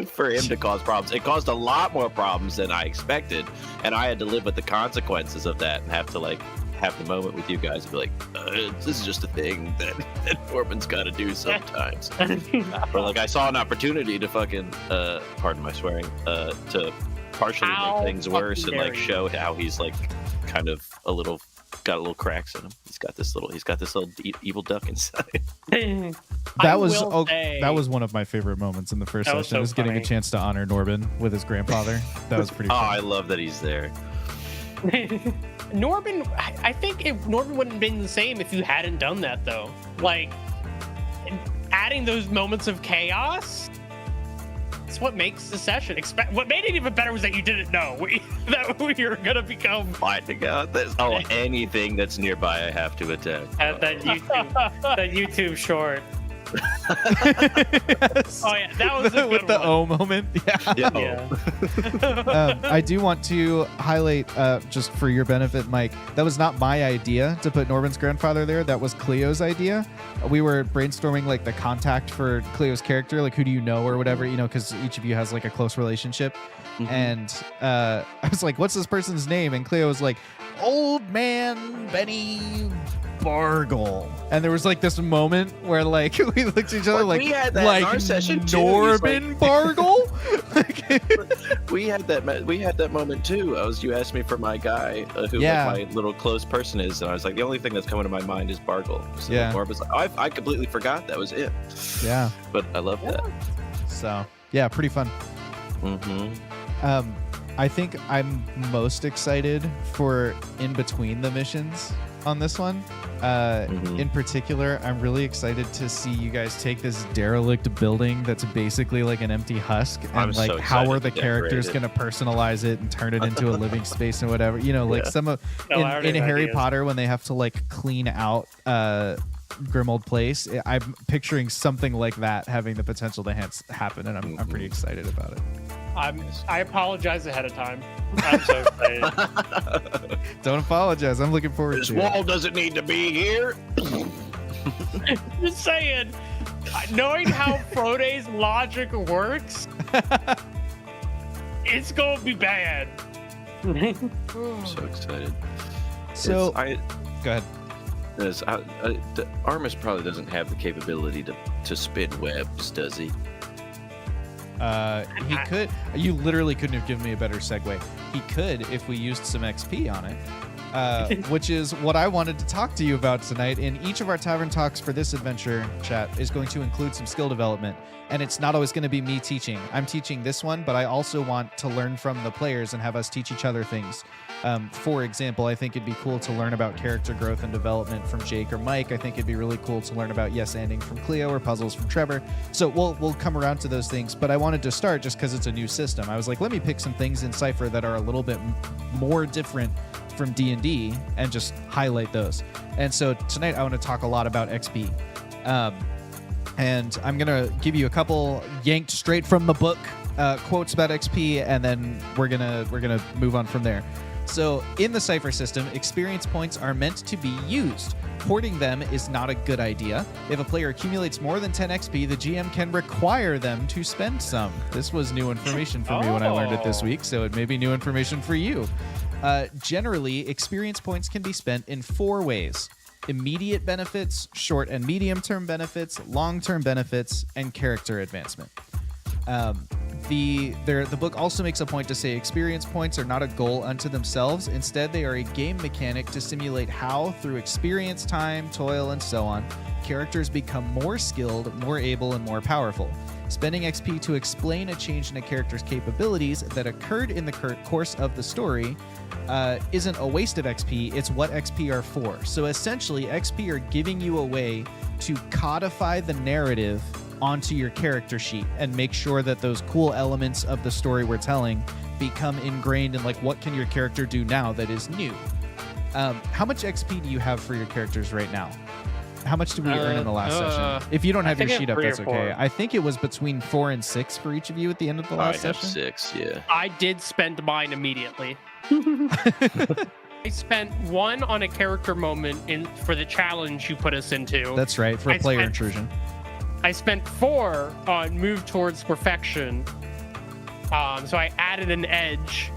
for him to cause problems. It caused a lot more problems than I expected, and I had to live with the consequences of that and have to like have the moment with you guys and be like, this is just a thing that Norbin's got to do sometimes. But like I saw an opportunity to fucking, pardon my swearing, to partially How make things worse and fucking like dare you. show how he's like kind of got a little cracks in him. He's got this little evil duck inside. I That was will say- that was one of my favorite moments in the first That was session. so was getting a funny. chance to honor Norbin with his grandfather. That was pretty Oh, fun. I love that he's there. Norbin, I think Norbin wouldn't have been the same if you hadn't done that, though. Like, adding those moments of chaos, it's what makes the session. What made it even better was that you didn't know that we were going to become... Finding out this. Oh, anything that's nearby, I have to attack. That YouTube short. Yes. Oh, yeah, that was a good with the one. O moment. Yeah. Yeah. I do want to highlight, just for your benefit, Mike, that was not my idea to put Norbin's grandfather there. That was Cleo's idea. We were brainstorming like the contact for Cleo's character, like who do you know or whatever, because each of you has like a close relationship. And I was like, what's this person's name? And Cleo was like, Old Man Benny Bargle. And there was like this moment where like we looked at each other like, We had that in like our session, too. Norbin He's Bargle? We had that moment too. You asked me for my guy, who Yeah. like, my little close person is, and I was like, the only thing that's coming to my mind is Bargle. So Yeah. Norb was like, I completely forgot that was it. Yeah. But I love that. So yeah, pretty fun. Mm-hmm. I think I'm most excited for in between the missions on this one. In particular, I'm really excited to see you guys take this derelict building that's basically like an empty husk, and I'm like so how excited are the to characters decorate going to personalize it and turn it into a living space and whatever. Like Yeah. some of No, I already in have Harry ideas. Potter when they have to like clean out Grimold Place. I'm picturing something like that having the potential to happen, and I'm pretty excited about it. I apologize ahead of time. I'm so excited. Don't apologize. I'm looking forward This to it. wall doesn't need to be here. Just saying, knowing how Frode's logic works, it's going to be bad. I'm so excited. So I go ahead. the Armis probably doesn't have the capability to spin webs, does he? He could. You literally couldn't have given me a better segue. He could if we used some XP on it, which is what I wanted to talk to you about tonight. In each of our tavern talks for this adventure chat is going to include some skill development, and it's not always going to be me teaching. I'm teaching this one, but I also want to learn from the players and have us teach each other things. For example, I think it'd be cool to learn about character growth and development from Jake or Mike. I think it'd be really cool to learn about yes-anding from Cleo or puzzles from Trevor. So we'll come around to those things, but I wanted to start just because it's a new system. I was like, let me pick some things in Cypher that are a little bit more different from D&D and just highlight those. And so tonight I want to talk a lot about XP. And I'm going to give you a couple yanked straight from the book quotes about XP, and then we're gonna move on from there. So in the Cypher system, experience points are meant to be used. Hoarding them is not a good idea. If a player accumulates more than 10 XP, the GM can require them to spend some. This was new information for me when I learned it this week, so it may be new information for you. Generally, experience points can be spent in 4 ways: immediate benefits, short and medium-term benefits, long-term benefits, and character advancement. The book also makes a point to say experience points are not a goal unto themselves. Instead, they are a game mechanic to simulate how, through experience, time, toil, and so on, characters become more skilled, more able, and more powerful. Spending XP to explain a change in a character's capabilities that occurred in the course of the story isn't a waste of XP, it's what XP are for. So essentially, XP are giving you a way to codify the narrative onto your character sheet and make sure that those cool elements of the story we're telling become ingrained in, like, what can your character do now that is new. How much XP do you have for your characters right now? How much did we earn in the last session? If you don't have your sheet up, that's okay. I think it was between 4 and 6 for each of you at the end of the last session. 6, yeah. I did spend mine immediately. I spent 1 on a character moment for the challenge you put us into. That's right, for a player intrusion. I spent 4 on Move Towards Perfection. So I added an edge.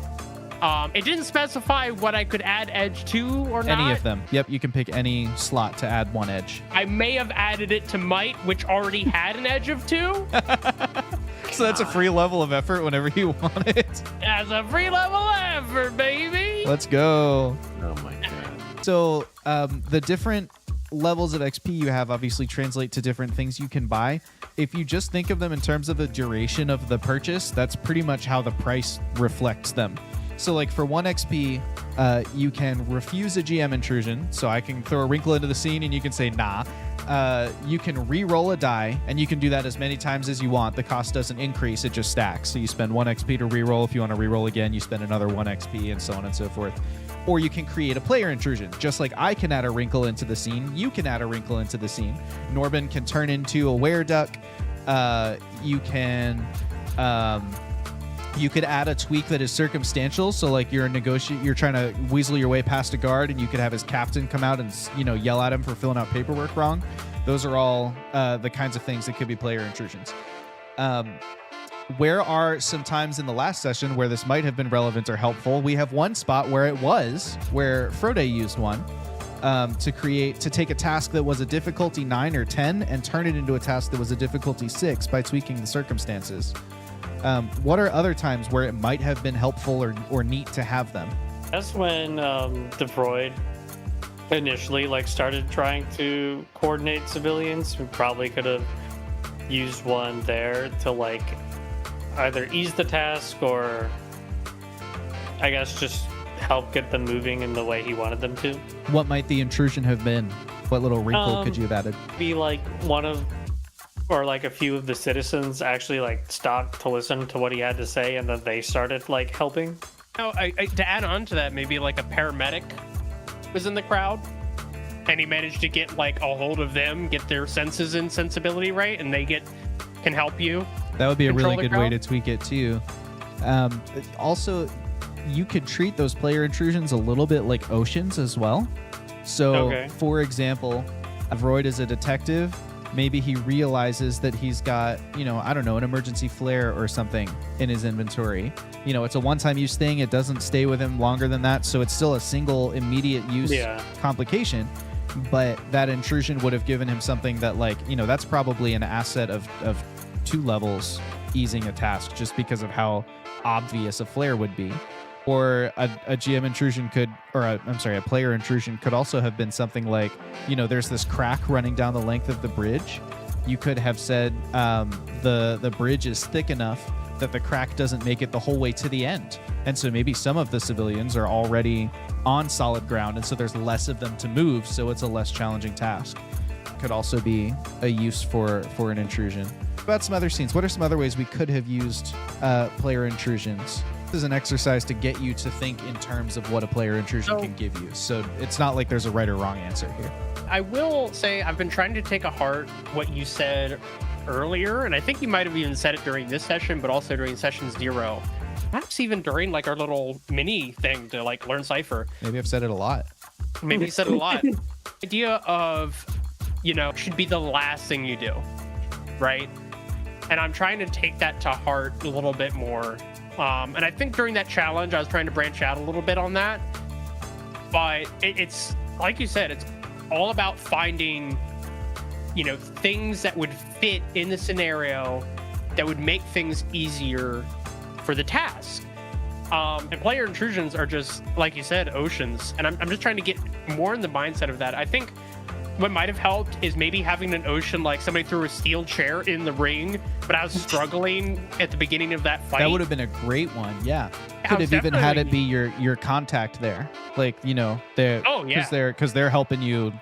It didn't specify what I could add edge to or not. Any of them. Yep, you can pick any slot to add 1 edge. I may have added it to Might, which already had an edge of 2. So that's a free level of effort whenever you want it. That's a free level effort, baby. Let's go. Oh my god. So the different levels of XP you have obviously translate to different things you can buy. If you just think of them in terms of the duration of the purchase, that's pretty much how the price reflects them. So like for 1 XP, you can refuse a GM intrusion. So I can throw a wrinkle into the scene and you can say, nah. You can re-roll a die, and you can do that as many times as you want. The cost doesn't increase, it just stacks. So you spend 1 XP to re-roll. If you want to re-roll again, you spend another 1 XP, and so on and so forth. Or you can create a player intrusion. Just like I can add a wrinkle into the scene, you can add a wrinkle into the scene. Norbin can turn into a wereduck. You could add a tweak that is circumstantial. So like you're trying to weasel your way past a guard, and you could have his captain come out and, you know, yell at him for filling out paperwork wrong. Those are all the kinds of things that could be player intrusions. Where are some times in the last session where this might have been relevant or helpful? We have one spot where Frode used one to take a task that was a difficulty 9 or 10 and turn it into a task that was a difficulty 6 by tweaking the circumstances. What are other times where it might have been helpful or neat to have them? That's when Davroid initially started trying to coordinate civilians. We probably could have used one there to either ease the task or I guess just help get them moving in the way he wanted them to. What might the intrusion have been? What little wrinkle could you have added? Be one of or a few of the citizens actually stopped to listen to what he had to say, and then they started helping. Oh, to add on to that, maybe a paramedic was in the crowd, and he managed to get a hold of them, get their senses and sensibility right, and they can help you. That would be a really good way to tweak it too. Also, you could treat those player intrusions a little bit like oceans as well. So, for example, Davroid is a detective. Maybe he realizes that he's got, an emergency flare or something in his inventory. It's a one-time use thing. It doesn't stay with him longer than that. So it's still a single immediate use complication. But that intrusion would have given him something that that's probably an asset of 2 levels easing a task just because of how obvious a flare would be. Or a GM intrusion a player intrusion could also have been something there's this crack running down the length of the bridge. You could have said the bridge is thick enough that the crack doesn't make it the whole way to the end. And so maybe some of the civilians are already on solid ground, and so there's less of them to move, so it's a less challenging task. Could also be a use for an intrusion. About some other scenes, what are some other ways we could have used player intrusions? This is an exercise to get you to think in terms of what a player intrusion can give you. So it's not like there's a right or wrong answer here. I will say I've been trying to take to heart what you said earlier, and I think you might have even said it during this session, but also during session 0. perhaps even during like our little mini thing to like learn Cypher. Maybe I've said it a lot. Maybe you said it a lot. Idea of, should be the last thing you do, right? And I'm trying to take that to heart a little bit more. And I think during that challenge, I was trying to branch out a little bit on that. But it's like you said, it's all about finding, things that would fit in the scenario that would make things easier for the task. And player intrusions are just, like you said, oceans. And I'm just trying to get more in the mindset of that. I think what might have helped is maybe having an ocean like somebody threw a steel chair in the ring, but I was struggling at the beginning of that fight. That would have been a great one. Yeah. Could have even had it be your contact there. Like, they're, because they're helping you,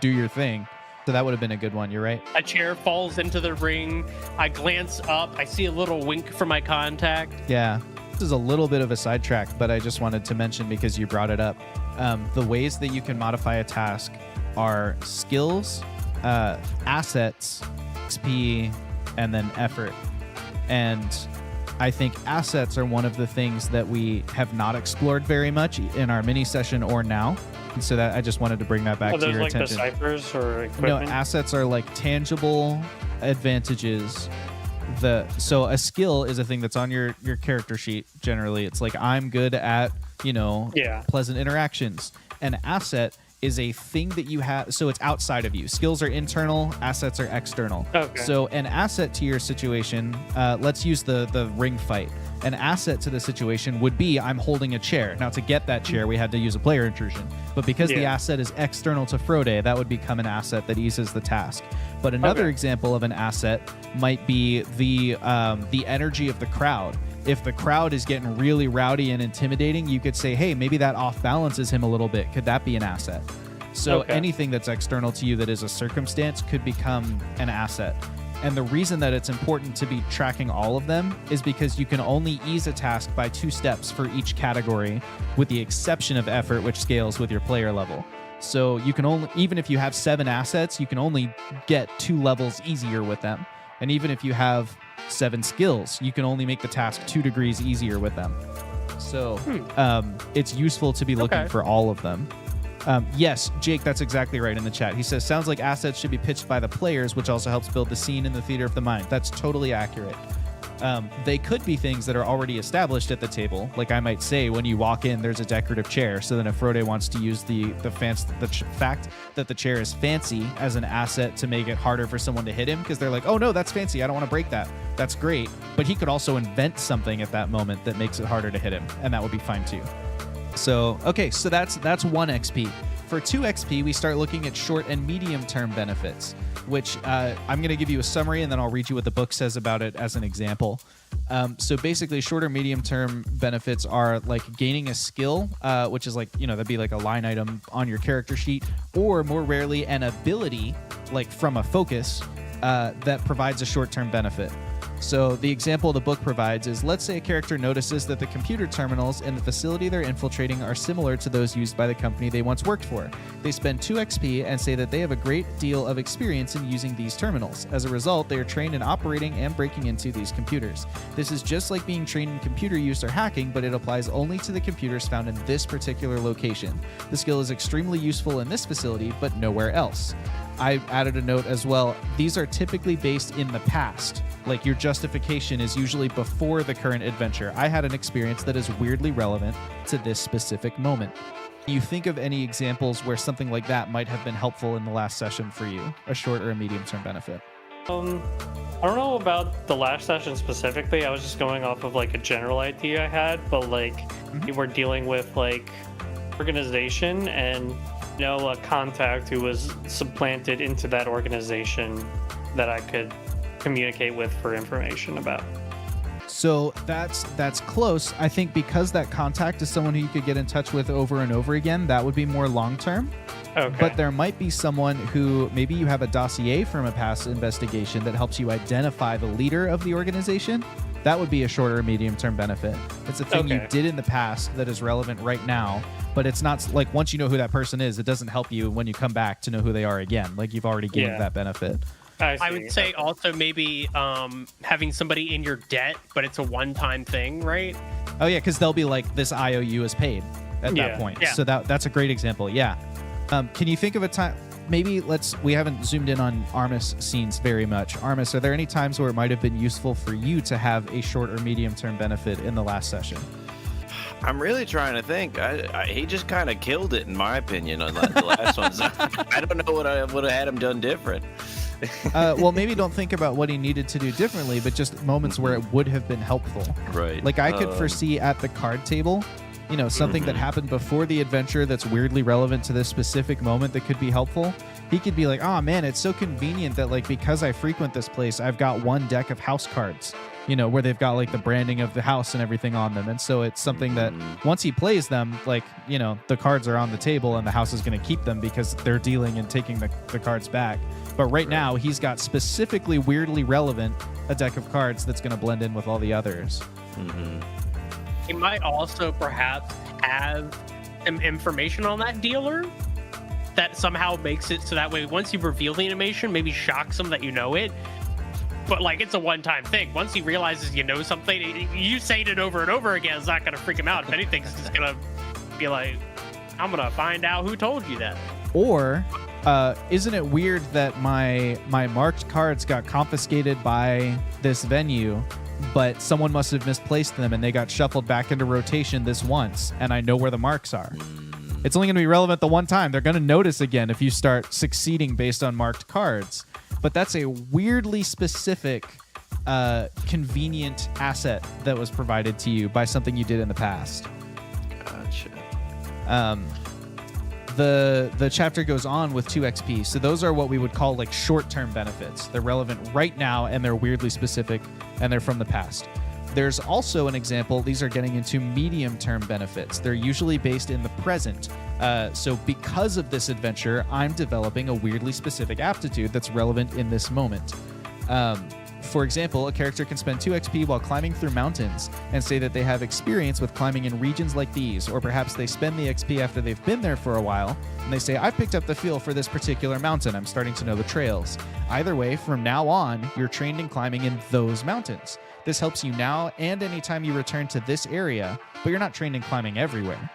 do your thing. So that would have been a good one. You're right. A chair falls into the ring. I glance up. I see a little wink from my contact. Yeah. This is a little bit of a sidetrack, but I just wanted to mention because you brought it up. The ways that you can modify a task are skills, assets, XP, and then effort. And I think assets are one of the things that we have not explored very much in our mini session or now. And so that I just wanted to bring that back to your like attention. The Cyphers or equipment? No, assets are like tangible advantages. So a skill is a thing that's on your character sheet. Generally, it's like I'm good at pleasant interactions. An asset is a thing that you have, so it's outside of you. Skills are internal, assets are external. Okay. So an asset to your situation, let's use the ring fight. An asset to the situation would be I'm holding a chair. Now to get that chair, we had to use a player intrusion. But because the asset is external to Frode, that would become an asset that eases the task. But another example of an asset might be the energy of the crowd. If the crowd is getting really rowdy and intimidating, you could say, hey, maybe that off balances him a little bit. Could that be an asset? So anything that's external to you that is a circumstance could become an asset. And the reason that it's important to be tracking all of them is because you can only ease a task by 2 steps for each category, with the exception of effort, which scales with your player level. So you can only, even if you have 7 assets, you can only get 2 levels easier with them. And even if you have 7 skills, you can only make the task 2 degrees easier with them. So it's useful to be looking for all of them. Yes, Jake, that's exactly right in the chat. He says, sounds like assets should be pitched by the players, which also helps build the scene in the theater of the mind. That's totally accurate. They could be things that are already established at the table. Like I might say, when you walk in, there's a decorative chair. So then if Frode wants to use the fact that the chair is fancy as an asset to make it harder for someone to hit him, because they're like, oh no, that's fancy, I don't want to break that. That's great. But he could also invent something at that moment that makes it harder to hit him, and that would be fine too. So, okay, so that's 1 XP. For 2 XP, we start looking at short and medium term benefits, which I'm going to give you a summary and then I'll read you what the book says about it as an example. So basically, short or medium term benefits are like gaining a skill, which is like, that'd be like a line item on your character sheet, or more rarely, an ability, like from a focus, that provides a short term benefit. So the example the book provides is, let's say a character notices that the computer terminals in the facility they're infiltrating are similar to those used by the company they once worked for. They spend 2 XP and say that they have a great deal of experience in using these terminals. As a result, they are trained in operating and breaking into these computers. This is just like being trained in computer use or hacking, but it applies only to the computers found in this particular location. The skill is extremely useful in this facility, but nowhere else. I added a note as well. These are typically based in the past. Like your justification is usually before the current adventure. I had an experience that is weirdly relevant to this specific moment. You think of any examples where something like that might have been helpful in the last session for you, a short or a medium term benefit? I don't know about the last session specifically. I was just going off of like a general idea I had, but like we're dealing with like organization and a contact who was supplanted into that organization that I could communicate with for information about. So that's close. I think because that contact is someone who you could get in touch with over and over again, that would be more long-term. Okay. But there might be someone who, maybe you have a dossier from a past investigation that helps you identify the leader of the organization. That would be a short or medium-term benefit. It's a thing you did in the past that is relevant right now, but it's not like once you know who that person is, it doesn't help you when you come back to know who they are again. Like you've already gained that benefit. I would say also maybe having somebody in your debt, but it's a one-time thing, right? Oh yeah, because they'll be like, this IOU is paid at that point. Yeah. So that's a great example. Yeah. Can you think of a time? Maybe we haven't zoomed in on Armis scenes very much. Armis, are there any times where it might have been useful for you to have a short or medium term benefit in the last session? I'm really trying to think. He just kind of killed it, in my opinion, on the last one. So I don't know what I would have had him done different. Well, maybe don't think about what he needed to do differently, but just moments where it would have been helpful. Right. Like I could foresee at the card table, something that happened before the adventure that's weirdly relevant to this specific moment that could be helpful. He could be like, oh man, it's so convenient that like, because I frequent this place, I've got one deck of house cards, where they've got like the branding of the house and everything on them. And so it's something that once he plays them, like, the cards are on the table and the house is going to keep them because they're dealing and taking the cards back. But right now he's got specifically weirdly relevant a deck of cards that's going to blend in with all the others. He might also perhaps have some information on that dealer that somehow makes it so that way once you reveal the animation, maybe shocks him that you know it. But like, it's a one-time thing. Once he realizes you know something, you saying it over and over again is not going to freak him out. If anything, it's just going to be like, I'm going to find out who told you that. Or isn't it weird that my marked cards got confiscated by this venue, but someone must have misplaced them and they got shuffled back into rotation this once, and I know where the marks are? It's only going to be relevant the one time. They're going to notice again if you start succeeding based on marked cards. But that's a weirdly specific, convenient asset that was provided to you by something you did in the past. Gotcha. The chapter goes on with 2 XP. So those are what we would call like short-term benefits. They're relevant right now, and they're weirdly specific, and they're from the past. There's also an example. These are getting into medium-term benefits. They're usually based in the present. So because of this adventure, I'm developing a weirdly specific aptitude that's relevant in this moment. For example, a character can spend 2 XP while climbing through mountains and say that they have experience with climbing in regions like these, or perhaps they spend the XP after they've been there for a while, and they say, I picked up the feel for this particular mountain. I'm starting to know the trails. Either way, from now on, you're trained in climbing in those mountains. This helps you now and anytime you return to this area, but you're not trained in climbing everywhere.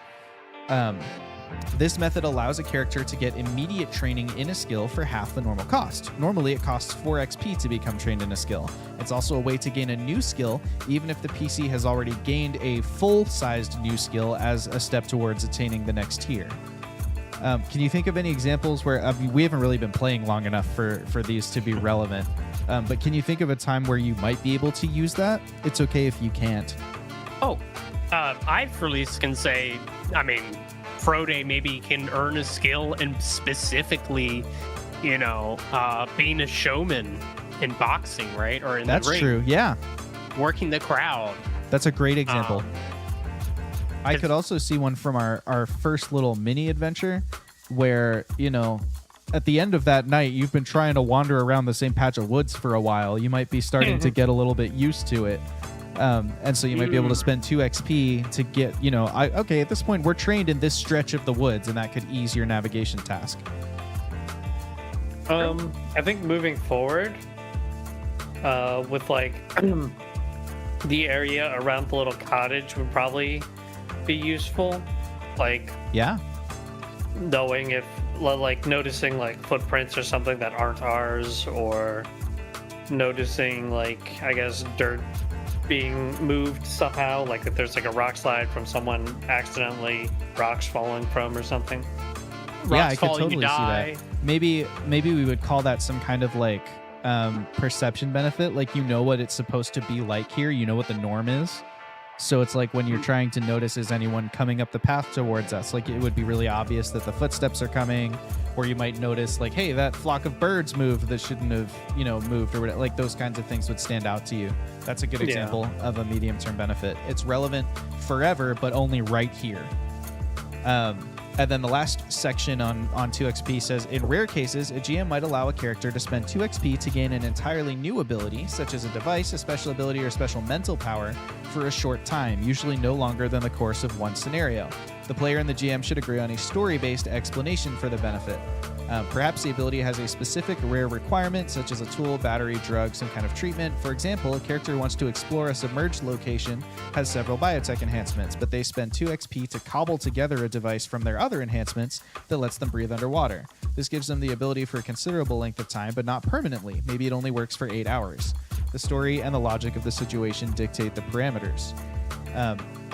This method allows a character to get immediate training in a skill for half the normal cost. Normally, it costs 4 XP to become trained in a skill. It's also a way to gain a new skill, even if the PC has already gained a full-sized new skill as a step towards attaining the next tier. Can you think of any examples where we haven't really been playing long enough for these to be relevant? But can you think of a time where you might be able to use that? It's okay if you can't. I for least can say, Frode maybe can earn a skill and specifically, being a showman in boxing, right? Or in the ring. That's true, yeah. Working the crowd. That's a great example. I could also see one from our first little mini adventure where, at the end of that night, you've been trying to wander around the same patch of woods for a while. You might be starting to get a little bit used to it. And so you might be able to spend 2 XP to get, okay, at this point, we're trained in this stretch of the woods, and that could ease your navigation task. I think moving forward, with like the area around the little cottage would probably be useful. Like, yeah, knowing if, like, noticing like footprints or something that aren't ours, or noticing like, I guess, dirt being moved somehow, like if there's like a rock slide from someone accidentally, rocks falling from or something. Yeah, I could totally see that. Maybe we would call that some kind of like perception benefit. Like, what it's supposed to be like here. You know what the norm is. So it's like when you're trying to notice, is anyone coming up the path towards us? Like, it would be really obvious that the footsteps are coming, or you might notice like, hey, that flock of birds moved that shouldn't have, moved, or whatever. Like, those kinds of things would stand out to you. That's a good example of a medium-term benefit. It's relevant forever, but only right here. And then the last section on 2 XP says, in rare cases, a GM might allow a character to spend 2 XP to gain an entirely new ability, such as a device, a special ability, or special mental power, for a short time, usually no longer than the course of one scenario. The player and the GM should agree on a story-based explanation for the benefit. Perhaps the ability has a specific rare requirement, such as a tool, battery, drug, some kind of treatment. For example, a character who wants to explore a submerged location has several biotech enhancements, but they spend 2 XP to cobble together a device from their other enhancements that lets them breathe underwater. This gives them the ability for a considerable length of time, but not permanently. Maybe it only works for 8 hours. The story and the logic of the situation dictate the parameters.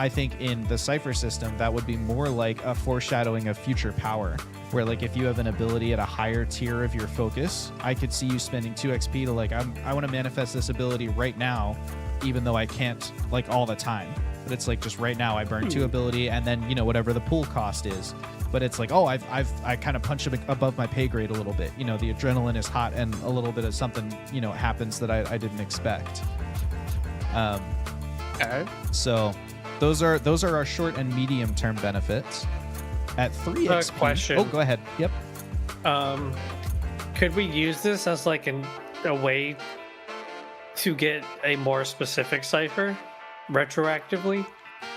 I think in the Cypher system, that would be more like a foreshadowing of future power, where like if you have an ability at a higher tier of your focus, I could see you spending 2 XP to like, I want to manifest this ability right now, even though I can't like all the time. But it's like just right now I burn 2 ability and then, you know, whatever the pool cost is. But it's like, oh, I kind of punch above my pay grade a little bit. You know, the adrenaline is hot and a little bit of something, you know, happens that I didn't expect. Okay. So those are our short and medium term benefits. At 3 XP. Question. Oh, go ahead. Yep. Could we use this as like a way to get a more specific cipher retroactively?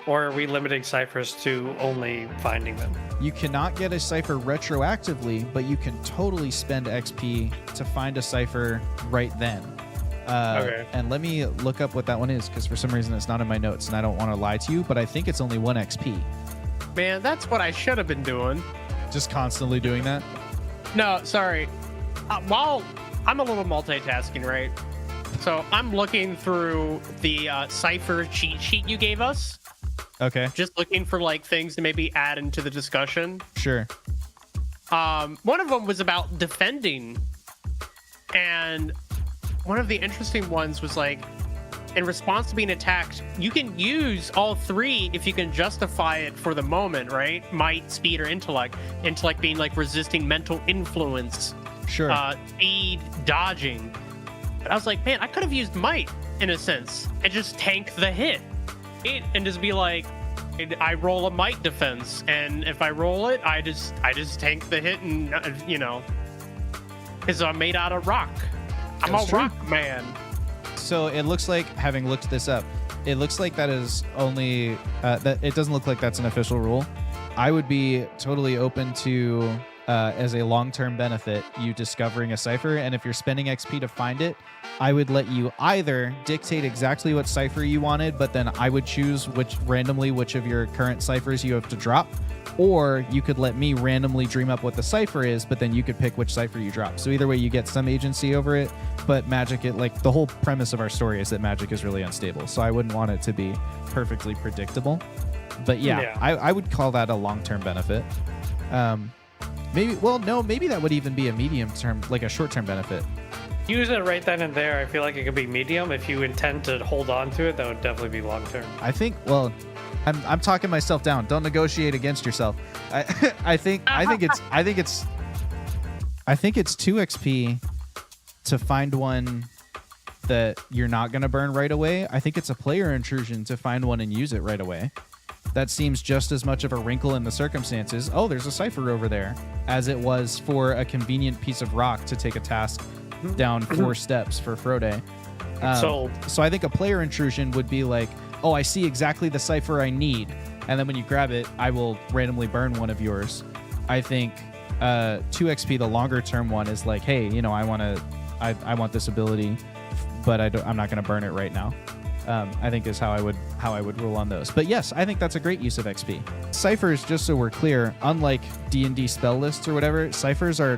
Or are we limiting ciphers to only finding them? You cannot get a cipher retroactively, but you can totally spend XP to find a cipher right then. Okay. And let me look up what that one is, because for some reason it's not in my notes, and I don't want to lie to you, but I think it's only 1 XP. Man, that's what I should have been doing. Just constantly doing that? No, sorry. While I'm a little multitasking, right? So I'm looking through the Cypher cheat sheet you gave us. Okay. Just looking for like things to maybe add into the discussion. Sure. One of them was about defending. And one of the interesting ones was like, in response to being attacked, you can use all 3 if you can justify it for the moment, right? Might, speed, or intellect. Intellect being like resisting mental influence. Sure. Speed, dodging. But I was like, man, I could have used might in a sense and just tank the hit. And just be like, I roll a might defense, and if I roll it, I just tank the hit, and you know, because I'm made out of rock. I'm a rock man. So it looks like, having looked this up, it looks like that is only that it doesn't look like that's an official rule. I would be totally open to as a long-term benefit you discovering a cipher, and if you're spending XP to find it, I would let you either dictate exactly what cipher you wanted, but then I would choose randomly which of your current ciphers you have to drop, or you could let me randomly dream up what the cipher is, but then you could pick which cipher you drop. So either way, you get some agency over it, but magic, like the whole premise of our story is that magic is really unstable, so I wouldn't want it to be perfectly predictable. But yeah. I would call that a long-term benefit. Maybe that would even be a medium-term, like a short-term benefit. Use it right then and there. I feel like it could be medium. If you intend to hold on to it, that would definitely be long-term. I think, well, I'm talking myself down. Don't negotiate against yourself. I think it's 2 XP to find one that you're not going to burn right away. I think it's a player intrusion to find one and use it right away. That seems just as much of a wrinkle in the circumstances. Oh, there's a cipher over there, as it was for a convenient piece of rock to take a task down 4 steps for Frode. So I think a player intrusion would be like, oh, I see exactly the cipher I need, and then when you grab it, I will randomly burn one of yours. I think 2 XP, the longer term one, is like, hey, you know, I want this ability, but I'm not going to burn it right now. I think is how I would rule on those. But yes, I think that's a great use of XP. Ciphers, just so we're clear, unlike D&D spell lists or whatever, ciphers are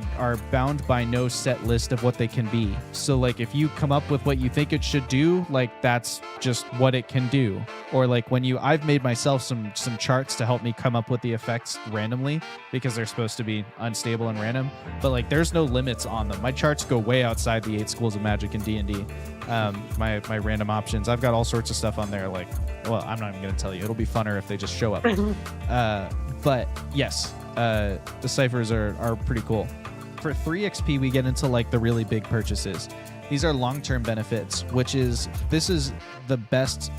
bound by no set list of what they can be. So like if you come up with what you think it should do, like that's just what it can do. Or like I've made myself some charts to help me come up with the effects randomly because they're supposed to be unstable and random. But like there's no limits on them. My charts go way outside the 8 schools of magic and D&D. My random options, I've got all sorts of stuff on there, like, well, I'm not even gonna tell you, it'll be funner if they just show up. But yes, the ciphers are pretty cool. For 3 XP we get into like the really big purchases. These are long-term benefits, this is the best,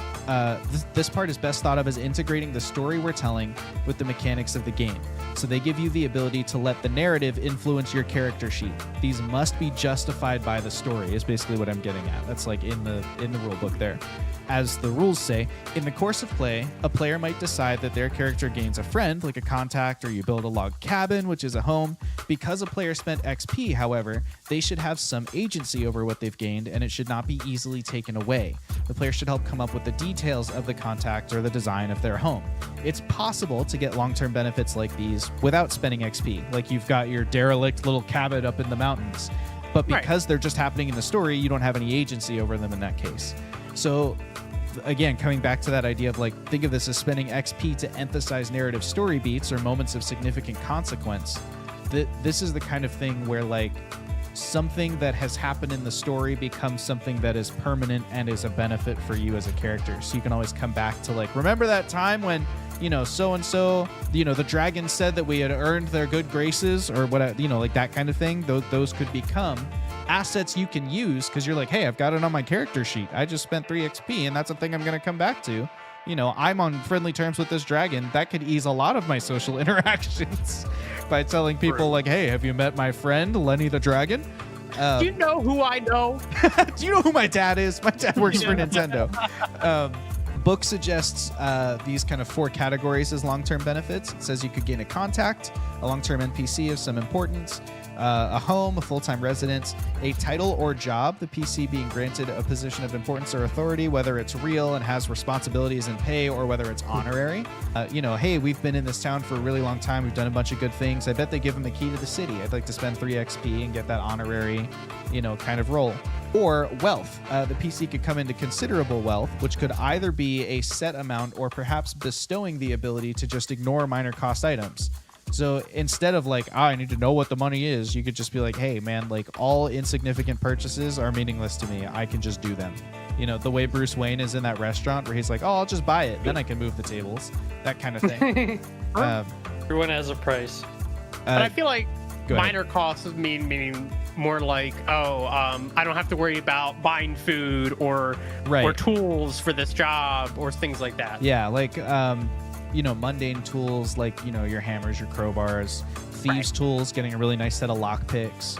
this part is best thought of as integrating the story we're telling with the mechanics of the game. So they give you the ability to let the narrative influence your character sheet. These must be justified by the story, is basically what I'm getting at. That's like in the rule book there. As the rules say, in the course of play, a player might decide that their character gains a friend, like a contact, or you build a log cabin, which is a home. Because a player spent XP, however, they should have some agency over what they've gained, and it should not be easily taken away. The player should help come up with the details of the contact or the design of their home. It's possible to get long-term benefits like these without spending XP, like you've got your derelict little cabin up in the mountains. But because they're just happening in the story, you don't have any agency over them in that case. So again, coming back to that idea of like, think of this as spending XP to emphasize narrative story beats or moments of significant consequence. This is the kind of thing where like something that has happened in the story becomes something that is permanent and is a benefit for you as a character. So you can always come back to like, remember that time when, you know, so-and-so, you know, the dragon said that we had earned their good graces or what, you know, like that kind of thing. Those could become assets you can use because you're like, hey, I've got it on my character sheet. I just spent 3 XP and that's a thing I'm going to come back to. You know, I'm on friendly terms with this dragon. That could ease a lot of my social interactions by telling people like, hey, have you met my friend, Lenny the dragon? Do you know who I know? Do you know who my dad is? My dad works for Nintendo. Book suggests these kind of 4 categories as long-term benefits. It says you could gain a contact, a long-term NPC of some importance, a home, a full-time residence, a title or job, the PC being granted a position of importance or authority, whether it's real and has responsibilities and pay or whether it's honorary. You know, hey, we've been in this town for a really long time. We've done a bunch of good things. I bet they give him the key to the city. I'd like to spend 3 XP and get that honorary, you know, kind of role. Or wealth. The PC could come into considerable wealth, which could either be a set amount or perhaps bestowing the ability to just ignore minor cost items. So instead of like, I need to know what the money is, you could just be like, hey, man, like all insignificant purchases are meaningless to me. I can just do them. You know, the way Bruce Wayne is in that restaurant where he's like, oh, I'll just buy it. Then I can move the tables. That kind of thing. Everyone has a price. But I feel like Go ahead. minor costs meaning more like, I don't have to worry about buying food or tools for this job or things like that. Yeah, like, you know, mundane tools like, you know, your hammers, your crowbars, thieves' tools, getting a really nice set of lockpicks,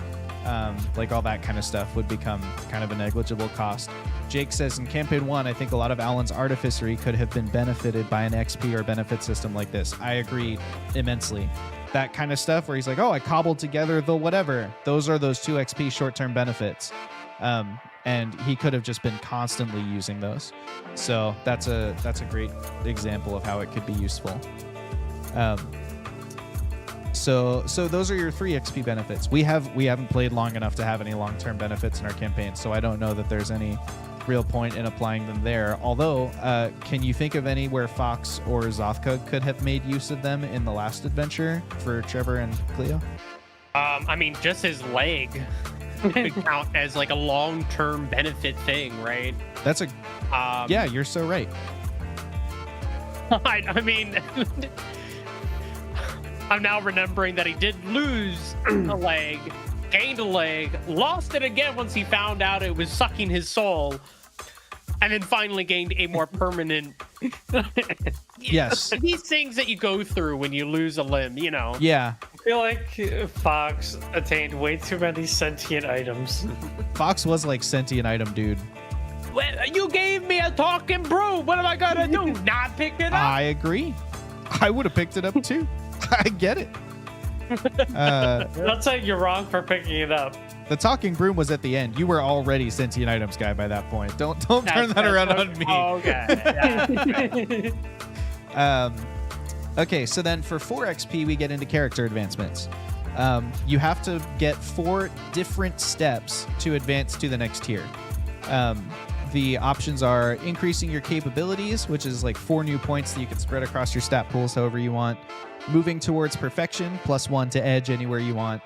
like all that kind of stuff would become kind of a negligible cost. Jake says, in Campaign 1, I think a lot of Alan's artificery could have been benefited by an XP or benefit system like this. I agree immensely. That kind of stuff where he's like, oh, I cobbled together the whatever. Those are those 2 XP short-term benefits. And he could have just been constantly using those. So that's a great example of how it could be useful. So those are your 3 XP benefits. We haven't played long enough to have any long-term benefits in our campaign, so I don't know that there's any real point in applying them there. Although, can you think of any where Fox or Zothka could have made use of them in the last adventure for Trevor and Cleo? I mean, just his leg could count as like a long-term benefit thing, right? That's a yeah, you're so right. I mean, I'm now remembering that he did lose a leg, gained a leg, lost it again once he found out it was sucking his soul, and then finally gained a more permanent. Yes. These things that you go through when you lose a limb, you know. Yeah. I feel like Fox attained way too many sentient items. Fox was like sentient item dude. Well, you gave me a talking broom. What am I gonna do? Not pick it up? I agree. I would have picked it up too. I get it. Not saying you're wrong for picking it up. The talking broom was at the end. You were already sentient items guy by that point. Don't turn that around on me. Okay. Yeah. Okay, so then for 4 XP, we get into character advancements. You have to get 4 different steps to advance to the next tier. The options are increasing your capabilities, which is like 4 new points that you can spread across your stat pools however you want. Moving towards perfection, +1 to edge anywhere you want.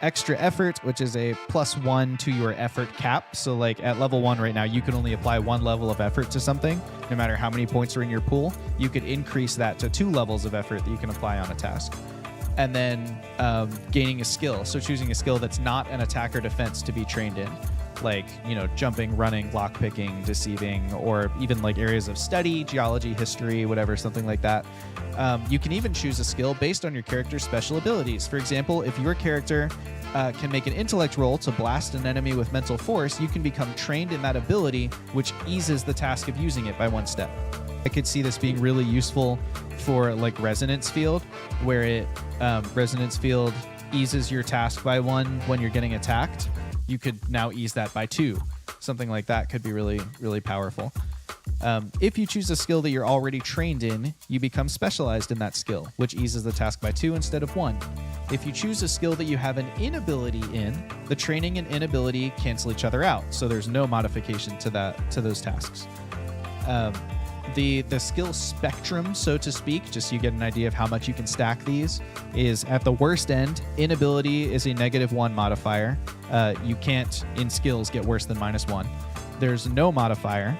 Extra effort, which is a +1 to your effort cap. So like at level 1 right now, you can only apply 1 level of effort to something, no matter how many points are in your pool. You could increase that to 2 levels of effort that you can apply on a task. And then gaining a skill. So choosing a skill that's not an attack or defense to be trained in. like, you know, jumping, running, lockpicking, deceiving, or even like areas of study, geology, history, whatever, something like that. You can even choose a skill based on your character's special abilities. For example, if your character can make an intellect roll to blast an enemy with mental force, you can become trained in that ability, which eases the task of using it by 1 step. I could see this being really useful for like resonance field, where it resonance field eases your task by 1 when you're getting attacked. You could now ease that by 2. Something like that could be really, really powerful. If you choose a skill that you're already trained in, you become specialized in that skill, which eases the task by 2 instead of 1. If you choose a skill that you have an inability in, the training and inability cancel each other out, so there's no modification to those tasks. The skill spectrum, so to speak, just so you get an idea of how much you can stack these, is at the worst end, inability is a -1 modifier. You can't, in skills, get worse than -1. There's no modifier.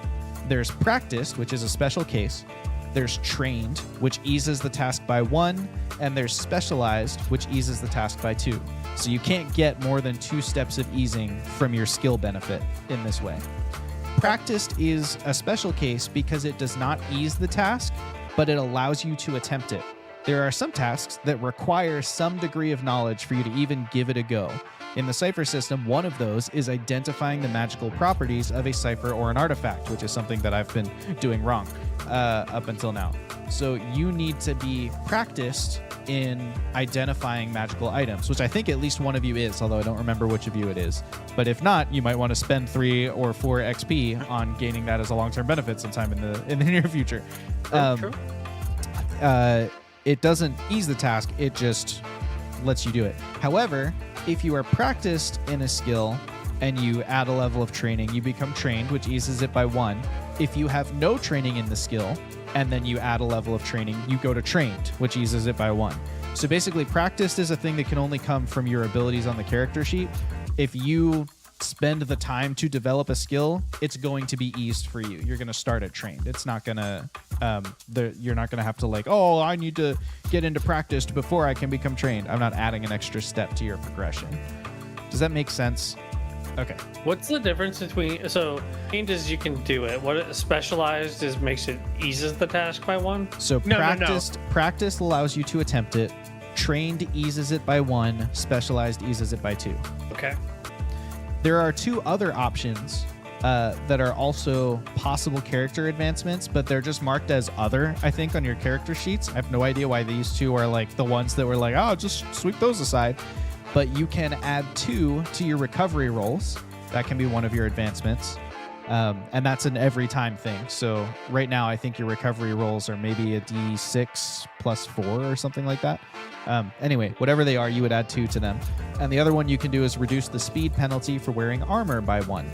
There's practiced, which is a special case. There's trained, which eases the task by 1. And there's specialized, which eases the task by 2. So you can't get more than 2 steps of easing from your skill benefit in this way. Practiced is a special case because it does not ease the task, but it allows you to attempt it. There are some tasks that require some degree of knowledge for you to even give it a go. In the Cypher system, one of those is identifying the magical properties of a cipher or an artifact, which is something that I've been doing wrong up until now. So you need to be practiced in identifying magical items, which I think at least one of you is, although I don't remember which of you it is. But if not, you might want to spend 3 or 4 XP on gaining that as a long-term benefit sometime in the near future. True. It doesn't ease the task, it just lets you do it. However, if you are practiced in a skill and you add a level of training, you become trained, which eases it by 1. If you have no training in the skill and then you add a level of training, you go to trained, which eases it by 1. So basically, practiced is a thing that can only come from your abilities on the character sheet. If you spend the time to develop a skill, it's going to be eased for you. You're going to start at trained. It's not going to, you're not going to have to like, oh, I need to get into practiced before I can become trained. I'm not adding an extra step to your progression. Does that make sense? Okay. What's the difference between, so trained is you can do it. What specialized is makes it eases the task by 1? So practiced allows you to attempt it. Trained eases it by 1. Specialized eases it by 2. Okay. There are 2 other options that are also possible character advancements, but they're just marked as other, I think, on your character sheets. I have no idea why these 2 are like the ones that were like, oh, just sweep those aside. But you can add 2 to your recovery rolls. That can be one of your advancements. And that's an every time thing. So right now, I think your recovery rolls are maybe a D6 plus 4 or something like that. Anyway, whatever they are, you would add 2 to them. And the other one you can do is reduce the speed penalty for wearing armor by 1.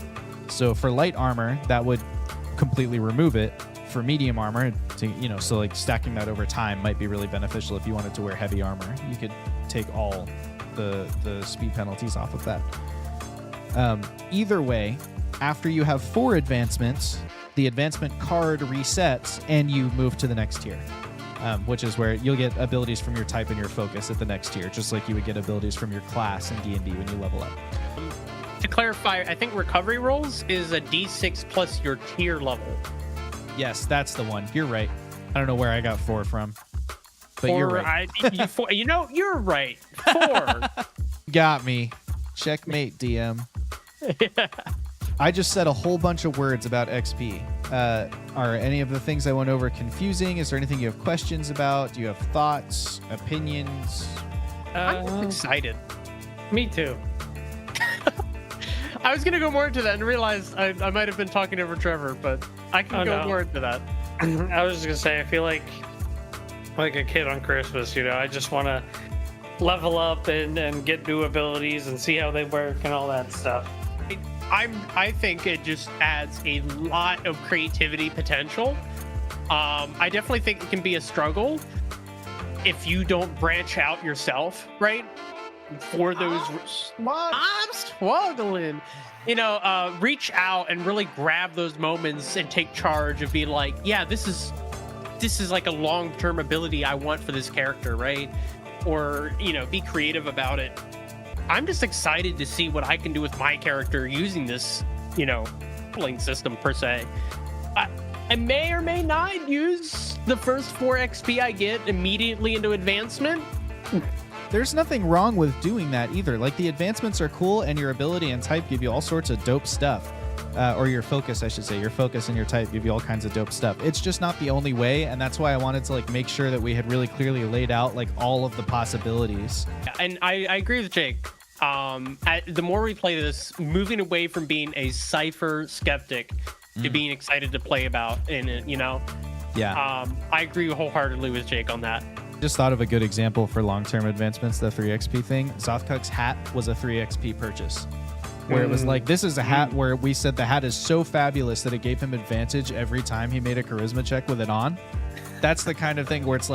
So for light armor, that would completely remove it. For medium armor, so like stacking that over time might be really beneficial if you wanted to wear heavy armor. You could take all the speed penalties off of that. Either way, after you have 4 advancements, the advancement card resets and you move to the next tier, which is where you'll get abilities from your type and your focus at the next tier, just like you would get abilities from your class in D&D when you level up. To clarify, I think recovery rolls is a D6 plus your tier level. Yes, that's the one. You're right. I don't know where I got 4 from, but you're right. You're right. 4. Got me. Checkmate, DM. I just said a whole bunch of words about XP. Are any of the things I went over confusing? Is there anything you have questions about? Do you have thoughts, opinions? I'm excited. Me too. I was going to go more into that and realized I might have been talking over Trevor, but I can go more into that. I was just going to say, I feel like a kid on Christmas, I just want to level up and get new abilities and see how they work and all that stuff. I think it just adds a lot of creativity potential. I definitely think it can be a struggle if you don't branch out yourself, right? For those I'm struggling. Reach out and really grab those moments and take charge of being like, yeah, this is like a long-term ability I want for this character, right? Or, be creative about it. I'm just excited to see what I can do with my character using this, pulling system per se. I may or may not use the first 4 XP I get immediately into advancement. There's nothing wrong with doing that either. Like, the advancements are cool, and your ability and type give you all sorts of dope stuff. Or your focus, I should say. Your focus and your type give you all kinds of dope stuff. It's just not the only way, and that's why I wanted to make sure that we had really clearly laid out all of the possibilities. And I agree with Jake. The more we play this, moving away from being a Cypher skeptic to being excited to play about in it, Yeah. I agree wholeheartedly with Jake on that. Just thought of a good example for long-term advancements, the 3 XP thing. Zothkuk's hat was a 3 XP purchase. Where it was this is a hat where we said the hat is so fabulous that it gave him advantage every time he made a charisma check with it on. That's the kind of thing where it's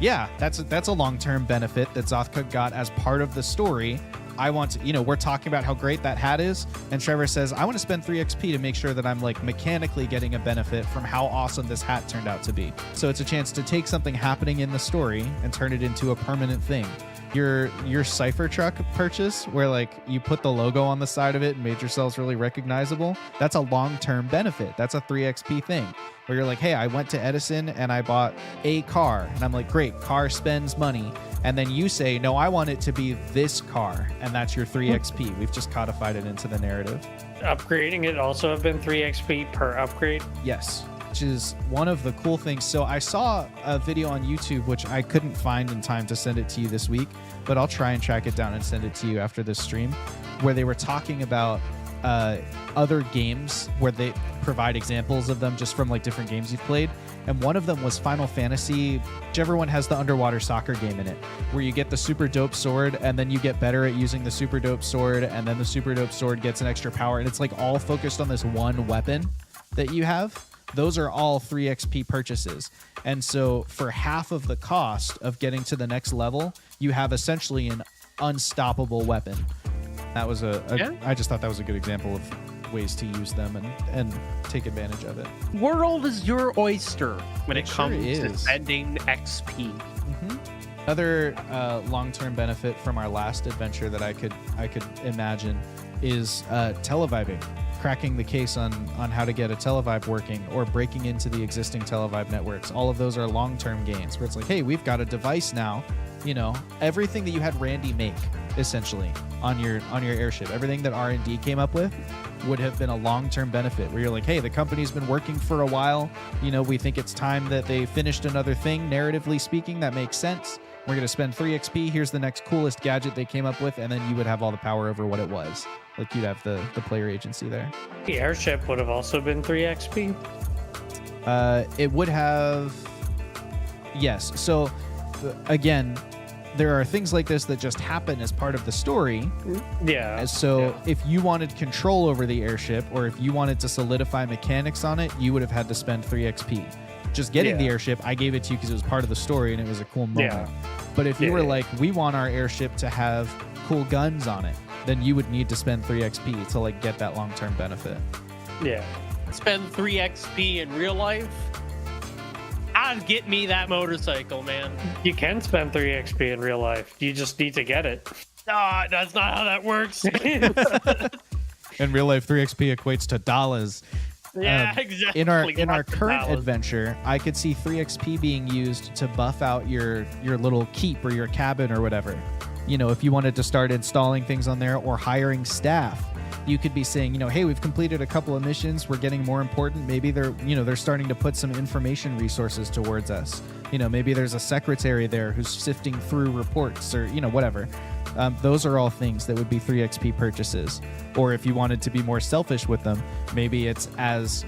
yeah, that's a long-term benefit that Zothkuk got as part of the story. I want to, we're talking about how great that hat is, and Trevor says, I want to spend 3 XP to make sure that I'm mechanically getting a benefit from how awesome this hat turned out to be. So it's a chance to take something happening in the story and turn it into a permanent thing. Your Cypher truck purchase, where you put the logo on the side of it and made yourselves really recognizable, that's a long-term benefit. That's a 3 XP thing where you're hey, I went to Edison and I bought a car, and I'm great, car spends money, and then you say, no, I want it to be this car, and that's your 3 XP. We've just codified it into the narrative. Upgrading it also have been 3 XP per upgrade? Yes, which is one of the cool things. So I saw a video on YouTube, which I couldn't find in time to send it to you this week, but I'll try and track it down and send it to you after this stream, where they were talking about other games where they provide examples of them just from different games you've played. And one of them was Final Fantasy, whichever one has the underwater soccer game in it, where you get the super dope sword and then you get better at using the super dope sword, and then the super dope sword gets an extra power, and it's all focused on this one weapon that you have. Those are all 3 XP purchases. And so for half of the cost of getting to the next level, you have essentially an unstoppable weapon. That was I just thought that was a good example of ways to use them and take advantage of it. World is your oyster when it sure comes to is. spending XP. Another long-term benefit from our last adventure that I could imagine is televibing. Cracking the case on how to get a televibe working, or breaking into the existing televibe networks. All of those are long-term gains where it's hey, we've got a device now. Everything that you had Randy make essentially on your airship, everything that R&D came up with would have been a long-term benefit where you're hey, the company's been working for a while. We think it's time that they finished another thing. Narratively speaking, that makes sense. We're going to spend 3 XP. Here's the next coolest gadget they came up with, and then you would have all the power over what it was. You'd have the player agency there. The airship would have also been 3 XP? It would have... Yes. So, again, there are things like this that just happen as part of the story. Yeah. So if you wanted control over the airship, or if you wanted to solidify mechanics on it, you would have had to spend 3 XP. Just getting the airship, I gave it to you because it was part of the story and it was a cool moment. Yeah. But if you were we want our airship to have cool guns on it, then you would need to spend 3 XP to get that long-term benefit. Yeah. Spend 3 XP in real life? I'd get me that motorcycle, man. You can spend 3 XP in real life. You just need to get it. That's not how that works. In real life, 3 XP equates to dollars. Yeah, exactly. In our current dollars. adventure, I could see 3 XP being used to buff out your little keep or your cabin or whatever. If you wanted to start installing things on there or hiring staff, you could be saying, hey, we've completed a couple of missions. We're getting more important. Maybe they're starting to put some information resources towards us. Maybe there's a secretary there who's sifting through reports or, whatever. Those are all things that would be 3 XP purchases. Or if you wanted to be more selfish with them, maybe it's as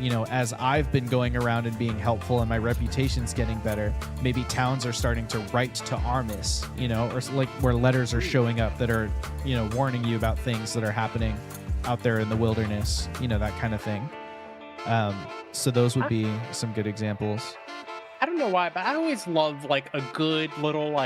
I've been going around and being helpful and my reputation's getting better, maybe towns are starting to write to Armis, or where letters are showing up that are, warning you about things that are happening out there in the wilderness, that kind of thing. So those would be some good examples. I don't know why, but I always love a good little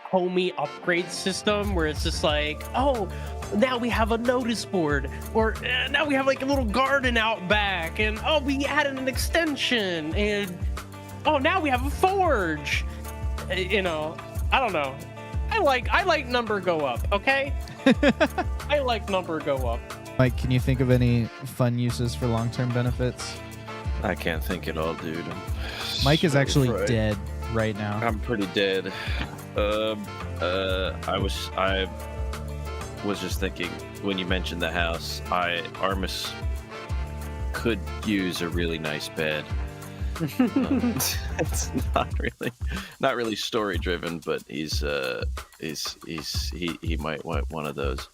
homey upgrade system where it's just oh, now we have a notice board, or now we have a little garden out back, and oh, we added an extension, and oh, now we have a forge. I don't know. I like number go up. Okay. I like number go up. Mike, can you think of any fun uses for long-term benefits? I can't think at all, dude. Mike is actually fried. dead right now. I'm pretty dead. I was just thinking when you mentioned the house, Armis could use a really nice bed. It's not really story driven, but he might want one of those.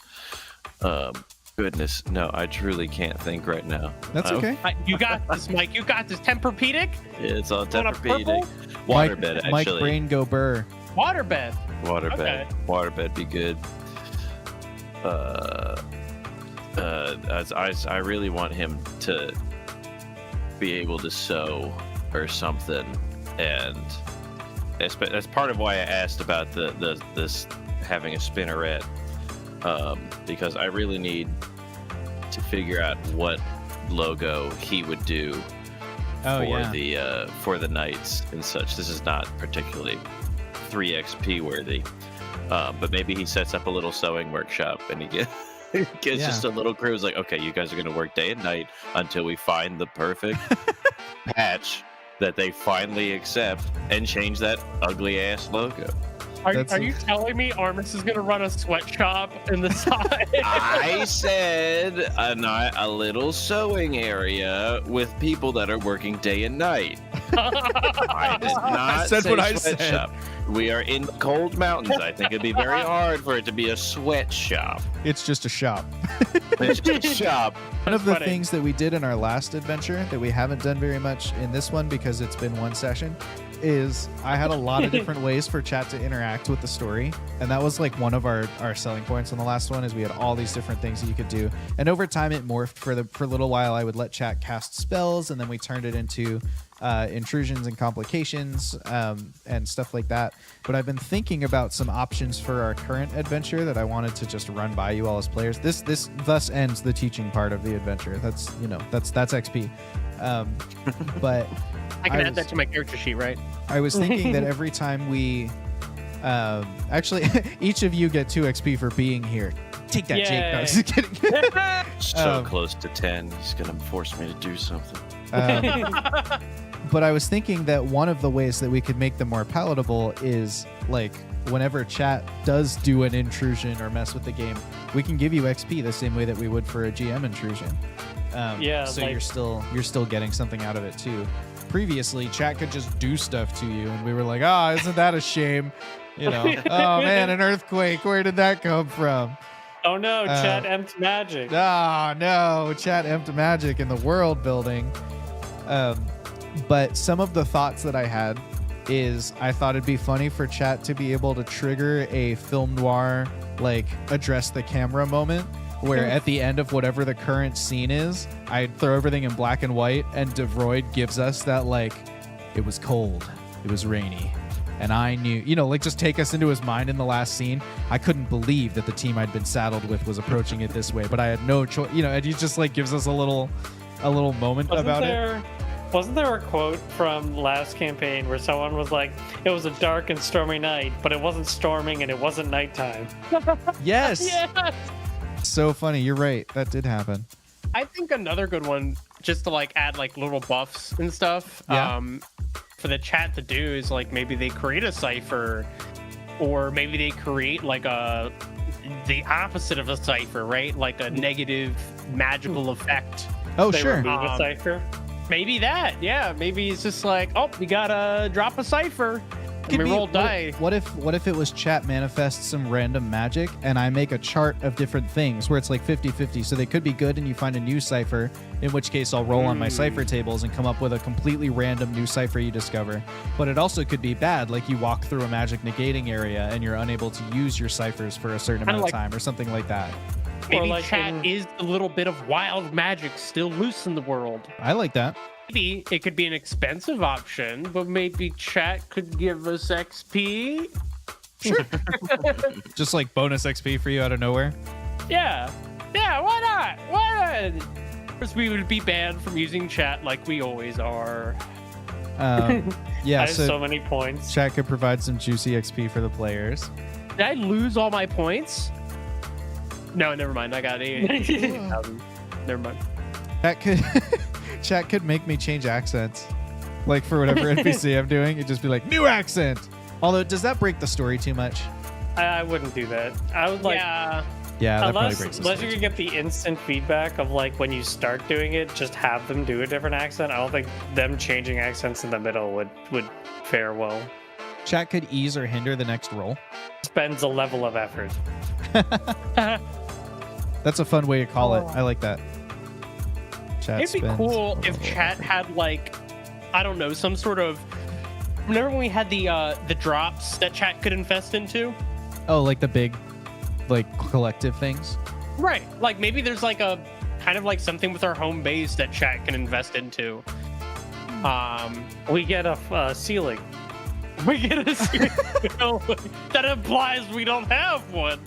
Goodness, no, I truly can't think right now. That's okay. You got this, Mike. You got this. Tempur-Pedic? It's all Want a Tempur-Pedic. Waterbed, actually. Mike Brain go burr. Waterbed. Waterbed. Okay. Waterbed be good. I really want him to be able to sew or something, and that's part of why I asked about this having a spinneret, because I really need to figure out what logo he would do for the knights and such. This is not particularly 3XP worthy, but maybe he sets up a little sewing workshop and he gets just a little crew. It's like, okay, you guys are going to work day and night until we find the perfect patch that they finally accept and change that ugly ass logo. Are you telling me Armis is going to run a sweatshop in the side? I said a little sewing area with people that are working day and night. I did not said say what I sweatshop. We are in the cold mountains. I think it'd be very hard for it to be a sweatshop. It's just a shop. It's just a shop. One of the funny. things that we did in our last adventure that we haven't done very much in this one because it's been one session is I had a lot of different ways for chat to interact with the story, and that was like one of our selling points on the last one is we had all these different things that you could do, and over time it morphed. For a little while I would let chat cast spells, and then we turned it into intrusions and complications and stuff like that. But I've been thinking about some options for our current adventure that I wanted to just run by you all as players. This thus ends the teaching part of the adventure. That's XP. But I can add that to my character sheet, right? I was thinking that every time we actually each of you get 2 XP for being here. Take that, Jake. No, just kidding. So close to 10. He's gonna force me to do something. But I was thinking that one of the ways that we could make them more palatable is like whenever chat does do an intrusion or mess with the game, we can give you XP the same way that we would for a GM intrusion. So like, you're still getting something out of it too. Previously, chat could just do stuff to you, and we were like, "Oh, isn't that a shame?" You know, "Oh man, an earthquake. Where did that come from?" oh no, chat empty magic. Ah, no, chat empty magic in the world building. But some of the thoughts that I had is I thought it'd be funny for chat to be able to trigger a film noir, like address the camera moment, where at the end of whatever the current scene is, I'd throw everything in black and white, and Davroid gives us that, like, it was cold, it was rainy, and I knew, like just take us into his mind in the last scene. I couldn't believe that the team I'd been saddled with was approaching it this way, but I had no choice, and he just like gives us a little moment about it. Wasn't there a quote from last campaign where someone was like, it was a dark and stormy night, but it wasn't storming and it wasn't nighttime? Yes. Yes. So funny. You're right. That did happen. I think another good one, just to like add like little buffs and stuff, Yeah. for the chat to do is like maybe they create a cipher, or maybe they create like the opposite of a cipher, right? Like a negative magical effect. Oh, They sure. remove a cipher. Maybe that, yeah. Maybe it's just like, oh, we gotta drop a cipher. Could And we be- roll die. What if it was chat manifests some random magic and I make a chart of different things where it's like 50-50, so they could be good and you find a new cipher, in which case I'll roll on my cipher tables and come up with a completely random new cipher you discover. But it also could be bad, like you walk through a magic negating area and you're unable to use your ciphers for a certain amount of time or something like that. Maybe like chat is a little bit of wild magic still loose in the world. I like that. Maybe it could be an expensive option, but maybe chat could give us XP. Sure. Just like bonus XP for you out of nowhere. Yeah, why not? Why not? Of course, we would be banned from using chat like we always are. Yeah, I have so many points. chat could provide some juicy XP for the players. Did I lose all my points? No, never mind. I got 8,000. Never mind. Chat could make me change accents. Like for whatever NPC I'm doing, it'd just be like, new accent. Although, does that break the story too much? I wouldn't do that. I would like. Yeah, that probably breaks the Unless story you too can get the instant feedback of like when you start doing it, just have them do a different accent. I don't think them changing accents in the middle would fare well. Chat could ease or hinder the next roll. Spends a level of effort. That's a fun way to call it. I like that. Chat It'd be spends cool a if level. chat had like, I don't know, some sort of. Remember when we had the drops that chat could invest into? Oh, like the big, like collective things. Right. Like maybe there's like a kind of like something with our home base that chat can invest into. We get a ceiling. We get a ceiling. That implies we don't have one.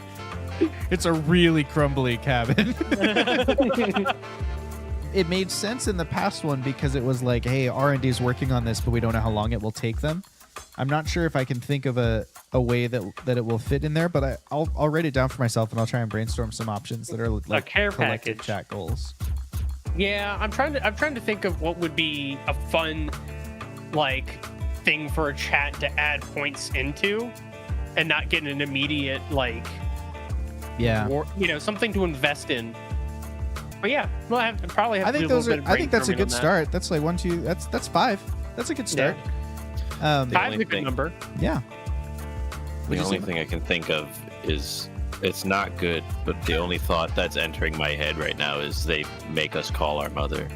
It's a really crumbly cabin. It made sense in the past one because it was like, hey, R&D is working on this, but we don't know how long it will take them. I'm not sure if I can think of a way that it will fit in there, but I'll write it down for myself and I'll try and brainstorm some options that are like care collective package. chat goals. Yeah, I'm trying to think of what would be a fun like thing for a chat to add points into and not get an immediate like something to invest in. But yeah, we'll probably have I to think do a little bit of I think that's a brainstorming good on that. start. That's like 1, 2. That's 5. That's a good start. Five's only a good thing- number. Yeah. The only thing I can think of is it's not good, but the only thought that's entering my head right now is they make us call our mother.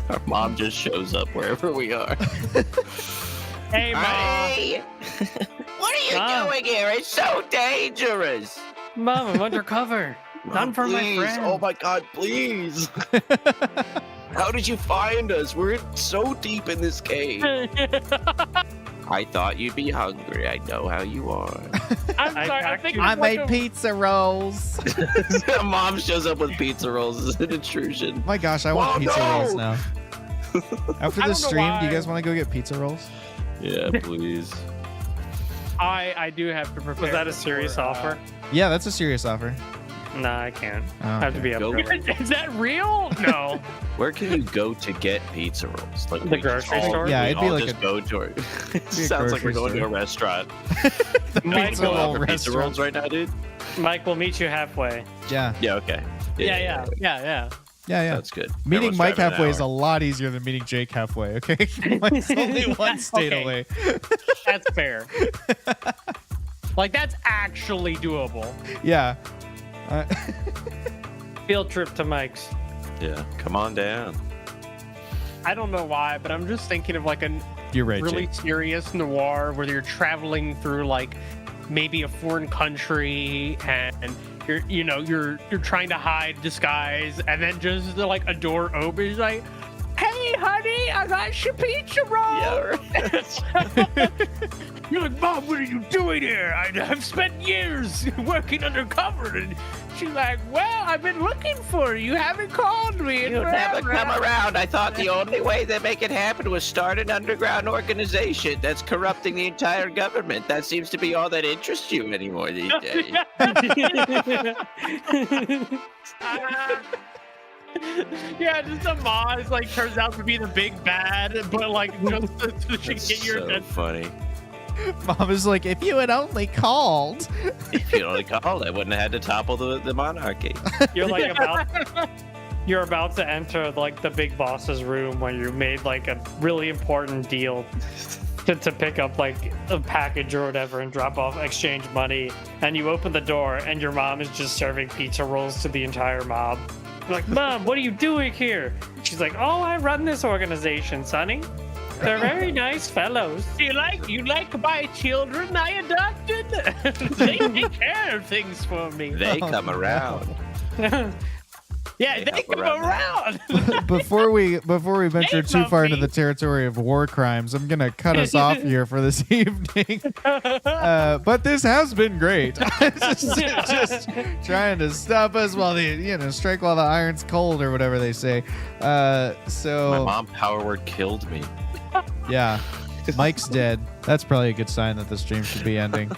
Our mom just shows up wherever we are. Hey, Mom. Hey! What are you Mom. doing here? It's so dangerous. Mom, I'm undercover. None for my Please. friend. Oh my God, please. How did you find us? We're so deep in this cave. I thought you'd be hungry. I know how you are. I'm I sorry. I packed think you- it's I like made pizza rolls. Mom shows up with pizza rolls as an intrusion. My gosh, I want Oh, pizza no! rolls now. After I this don't know stream, do you why. guys want to go get pizza rolls? Yeah, please. I do have to prepare. Was that a for, serious offer? Yeah, that's a serious offer. Nah, I can't. Oh, I have to okay. be Go upcover. Is that real? No. Where can you go to get pizza rolls? Like The we just grocery all- store? Yeah, we it'd be all like just a- go to it. Sounds like grocery we're going to store. a restaurant. The Mike pizza will roll For pizza restaurant. rolls right now, dude. Mike, we'll meet you halfway. Yeah, Yeah, okay. Yeah. yeah. That's good. Meeting Everyone's Mike driving an halfway is a hour. lot easier than meeting Jake halfway, okay? Mike's only one state Okay. away. That's fair. Like that's actually doable. Yeah. Field trip to Mike's. Yeah, come on down. I don't know why, but I'm just thinking of like a You're right, really Jake. serious noir where you're traveling through like maybe a foreign country and you're trying to hide, disguise, and then just like a door opens like, "Hey, honey, I got your pizza roll." Yeah, You're like, "Mom, what are you doing here? I've spent years working undercover." And she's like, "Well, I've been looking for you. You haven't called me in You never forever." come around. I thought the only way to make it happen was start an underground organization that's corrupting the entire government. That seems to be all that interests you anymore these days. Yeah, just a Maz like turns out to be the big bad, but like just so she can That's get your so attention. funny. Mom is like, if you had only called. If you'd only called, I wouldn't have had to topple the monarchy. You're like you're about to enter like the big boss's room when you made like a really important deal to pick up like a package or whatever and drop off, exchange money, and you open the door and your mom is just serving pizza rolls to the entire mob. You're like, "Mom, what are you doing here?" She's like, "Oh, I run this organization, sonny. They're very nice fellows." You like my children I adopted? They take care of things for me. They Oh, come no. around. Yeah, they help come around. around. before we venture They too love far into me. the territory of war crimes, I'm gonna cut us off here for this evening. But this has been great. just trying to stop us while strike while the iron's cold or whatever they say. My So mom power word killed me. yeah, Mike's dead. That's probably a good sign that the stream should be ending.